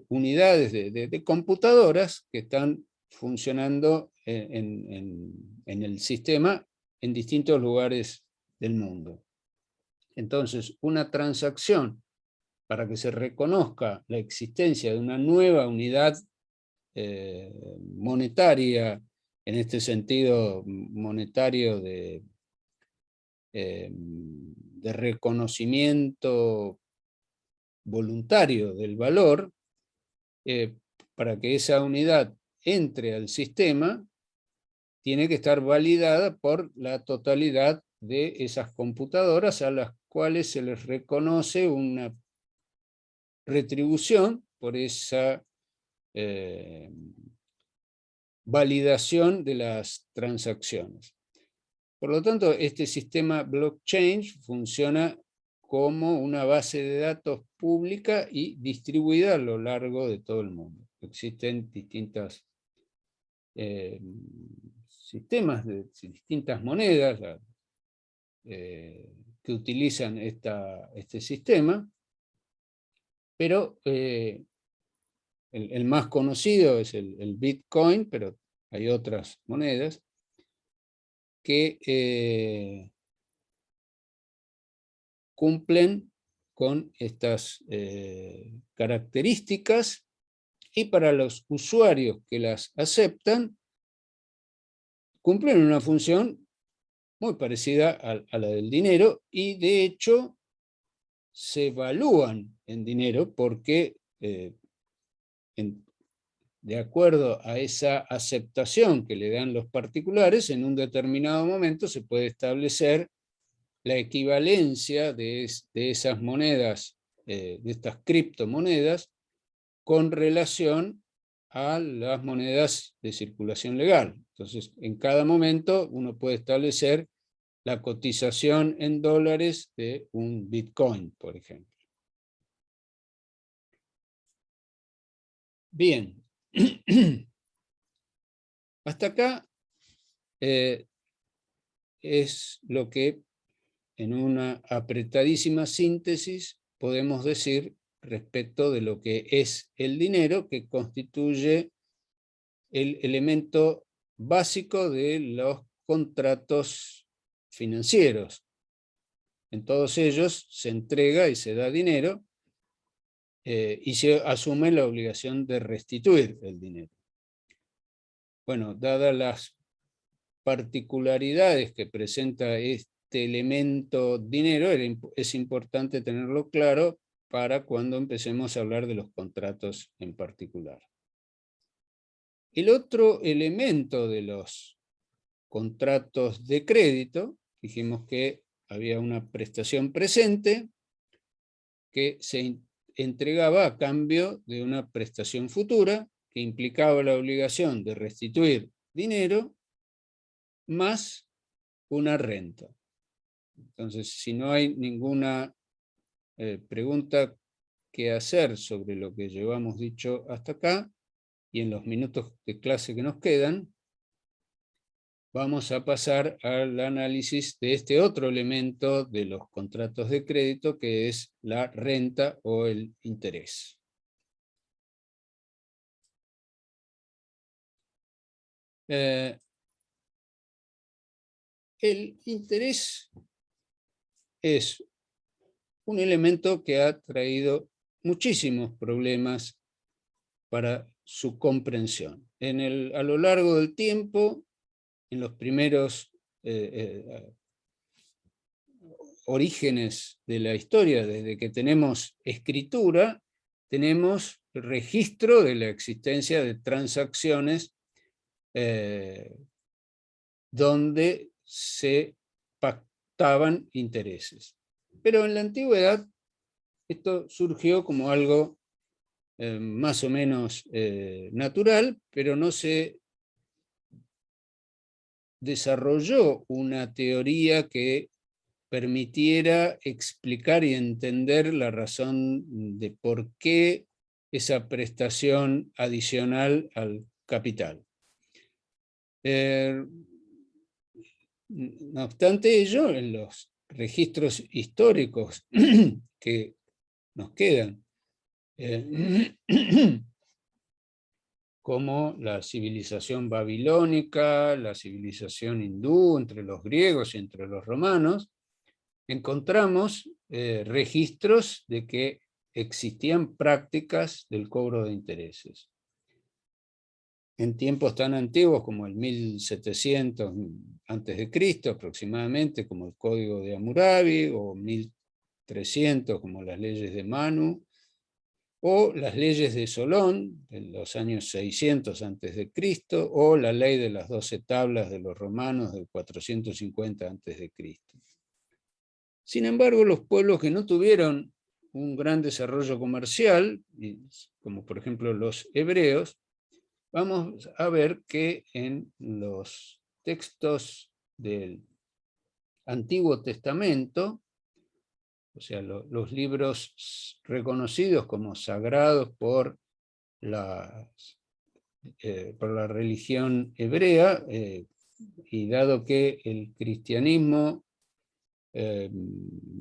unidades de computadoras que están funcionando en el sistema en distintos lugares del mundo. Entonces, una transacción, para que se reconozca la existencia de una nueva unidad monetaria, en este sentido monetario de reconocimiento voluntario del valor, para que esa unidad entre al sistema, tiene que estar validada por la totalidad de esas computadoras a las cuales se les reconoce una retribución por esa validación de las transacciones. Por lo tanto, este sistema blockchain funciona como una base de datos pública y distribuida a lo largo de todo el mundo. Existen distintos sistemas de distintas monedas que utilizan este sistema, pero el más conocido es el Bitcoin, pero hay otras monedas que cumplen con estas características, y para los usuarios que las aceptan, cumplen una función muy parecida a la del dinero, y de hecho se evalúan en dinero porque de acuerdo a esa aceptación que le dan los particulares, en un determinado momento se puede establecer la equivalencia de esas monedas, de estas criptomonedas, con relación a las monedas de circulación legal. Entonces, en cada momento uno puede establecer la cotización en dólares de un Bitcoin, por ejemplo. Bien. Hasta acá es lo que, en una apretadísima síntesis, podemos decir respecto de lo que es el dinero, que constituye el elemento básico de los contratos financieros. En todos ellos se entrega y se da dinero, y se asume la obligación de restituir el dinero. Bueno, dadas las particularidades que presenta este elemento dinero, es importante tenerlo claro para cuando empecemos a hablar de los contratos en particular. El otro elemento de los contratos de crédito, dijimos que había una prestación presente que se entregaba a cambio de una prestación futura que implicaba la obligación de restituir dinero más una renta. Entonces, si no hay ninguna pregunta que hacer sobre lo que llevamos dicho hasta acá, y en los minutos de clase que nos quedan, vamos a pasar al análisis de este otro elemento de los contratos de crédito, que es la renta o el interés. El interés es un elemento que ha traído muchísimos problemas para su comprensión. A lo largo del tiempo, en los primeros orígenes de la historia, desde que tenemos escritura, tenemos registro de la existencia de transacciones donde se pactaban intereses. Pero en la antigüedad esto surgió como algo más o menos natural, pero no se desarrolló una teoría que permitiera explicar y entender la razón de por qué esa prestación adicional al capital. No obstante ello, en los registros históricos que nos quedan, como la civilización babilónica, la civilización hindú, entre los griegos y entre los romanos, encontramos registros de que existían prácticas del cobro de intereses. En tiempos tan antiguos como el 1700 a.C. aproximadamente, como el Código de Hammurabi, o 1300 como las leyes de Manu, o las leyes de Solón, en los años 600 a.C., o la ley de las 12 tablas de los romanos del 450 a.C. Sin embargo, los pueblos que no tuvieron un gran desarrollo comercial, como por ejemplo los hebreos, vamos a ver que en los textos del Antiguo Testamento, o sea, los libros reconocidos como sagrados por la religión hebrea, y dado que el cristianismo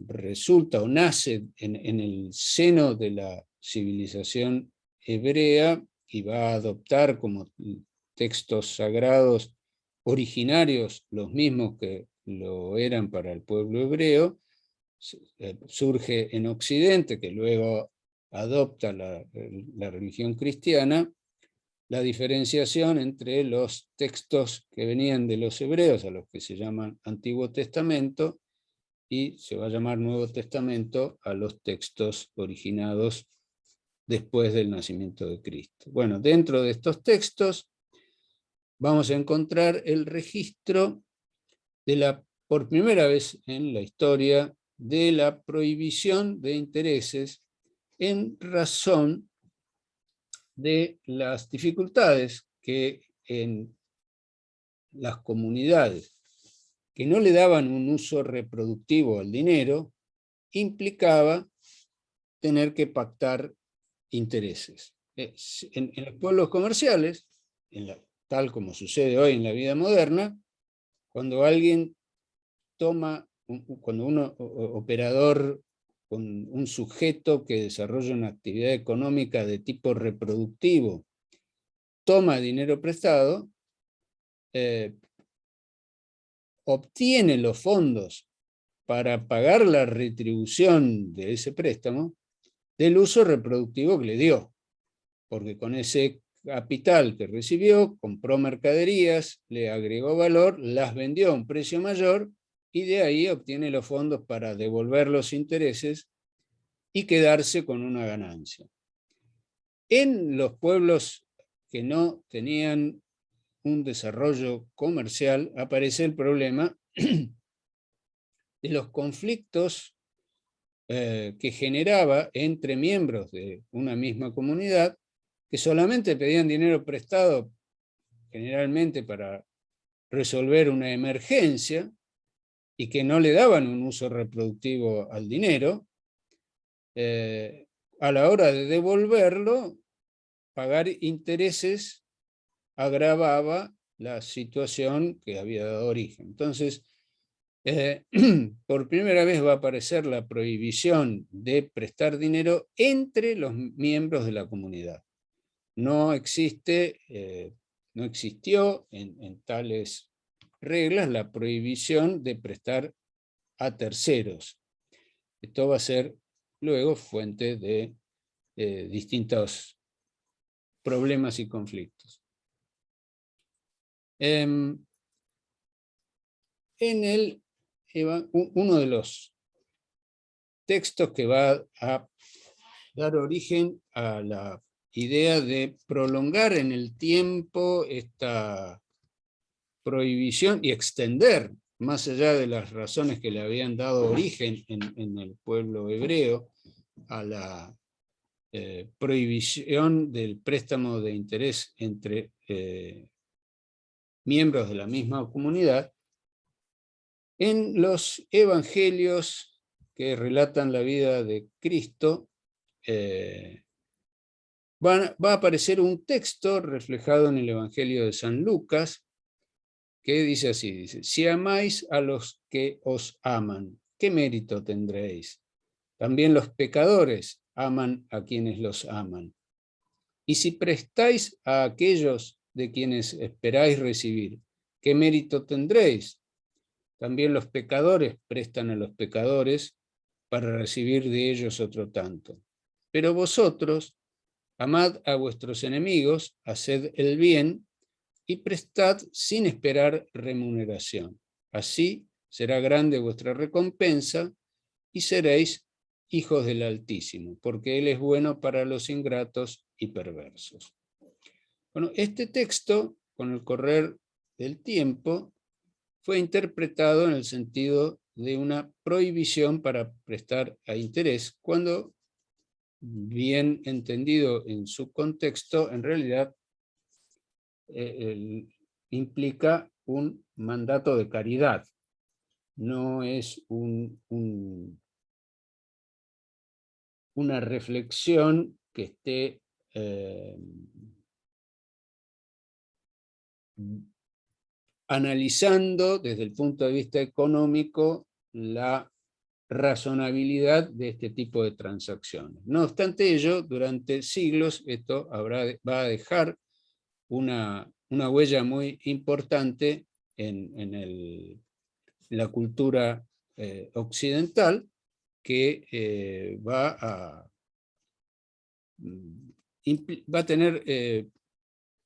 resulta o nace en el seno de la civilización hebrea y va a adoptar como textos sagrados originarios los mismos que lo eran para el pueblo hebreo, surge en Occidente, que luego adopta la religión cristiana, la diferenciación entre los textos que venían de los hebreos, a los que se llaman Antiguo Testamento, y se va a llamar Nuevo Testamento a los textos originados después del nacimiento de Cristo. Bueno, dentro de estos textos vamos a encontrar el registro por primera vez en la historia, de la prohibición de intereses en razón de las dificultades que en las comunidades que no le daban un uso reproductivo al dinero, implicaba tener que pactar intereses. En los pueblos comerciales, tal como sucede hoy en la vida moderna, cuando alguien cuando un operador, con un sujeto que desarrolla una actividad económica de tipo reproductivo, toma dinero prestado, obtiene los fondos para pagar la retribución de ese préstamo, del uso reproductivo que le dio, porque con ese capital que recibió, compró mercaderías, le agregó valor, las vendió a un precio mayor y de ahí obtiene los fondos para devolver los intereses y quedarse con una ganancia. En los pueblos que no tenían un desarrollo comercial, aparece el problema de los conflictos que generaba entre miembros de una misma comunidad, que solamente pedían dinero prestado, generalmente para resolver una emergencia, y que no le daban un uso reproductivo al dinero. A la hora de devolverlo, pagar intereses agravaba la situación que había dado origen. Entonces, por primera vez va a aparecer la prohibición de prestar dinero entre los miembros de la comunidad. No existe, no existió en tales reglas la prohibición de prestar a terceros. Esto va a ser luego fuente de distintos problemas y conflictos. Uno de los textos que va a dar origen a la idea de prolongar en el tiempo esta prohibición y extender, más allá de las razones que le habían dado origen en el pueblo hebreo, a la prohibición del préstamo de interés entre miembros de la misma comunidad. En los evangelios que relatan la vida de Cristo, va a aparecer un texto reflejado en el Evangelio de San Lucas, que dice así, dice: si amáis a los que os aman, ¿qué mérito tendréis? También los pecadores aman a quienes los aman. Y si prestáis a aquellos de quienes esperáis recibir, ¿qué mérito tendréis? También los pecadores prestan a los pecadores para recibir de ellos otro tanto. Pero vosotros, amad a vuestros enemigos, haced el bien y prestad sin esperar remuneración. Así será grande vuestra recompensa y seréis hijos del Altísimo, porque Él es bueno para los ingratos y perversos. Bueno, este texto, con el correr del tiempo, fue interpretado en el sentido de una prohibición para prestar a interés, cuando, bien entendido en su contexto, en realidad implica un mandato de caridad. No es una reflexión que esté analizando desde el punto de vista económico la razonabilidad de este tipo de transacciones. No obstante ello, durante siglos esto va a dejar una huella muy importante en la cultura occidental, que va a tener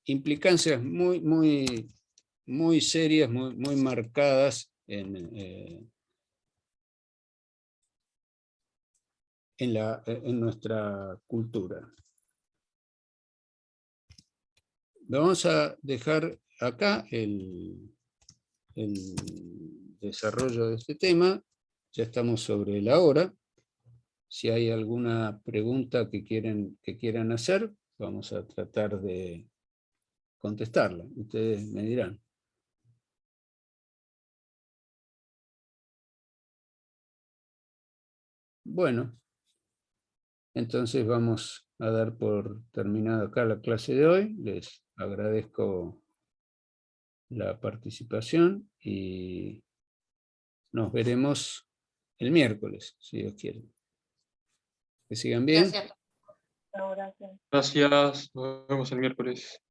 implicancias muy serias, muy marcadas en nuestra cultura. Vamos a dejar acá el desarrollo de este tema. Ya estamos sobre la hora. Si hay alguna pregunta que quieran hacer, vamos a tratar de contestarla. Ustedes me dirán. Bueno, entonces vamos a dar por terminada acá la clase de hoy. Les agradezco la participación y nos veremos el miércoles, si Dios quiere. Que sigan bien. Gracias. Gracias, nos vemos el miércoles.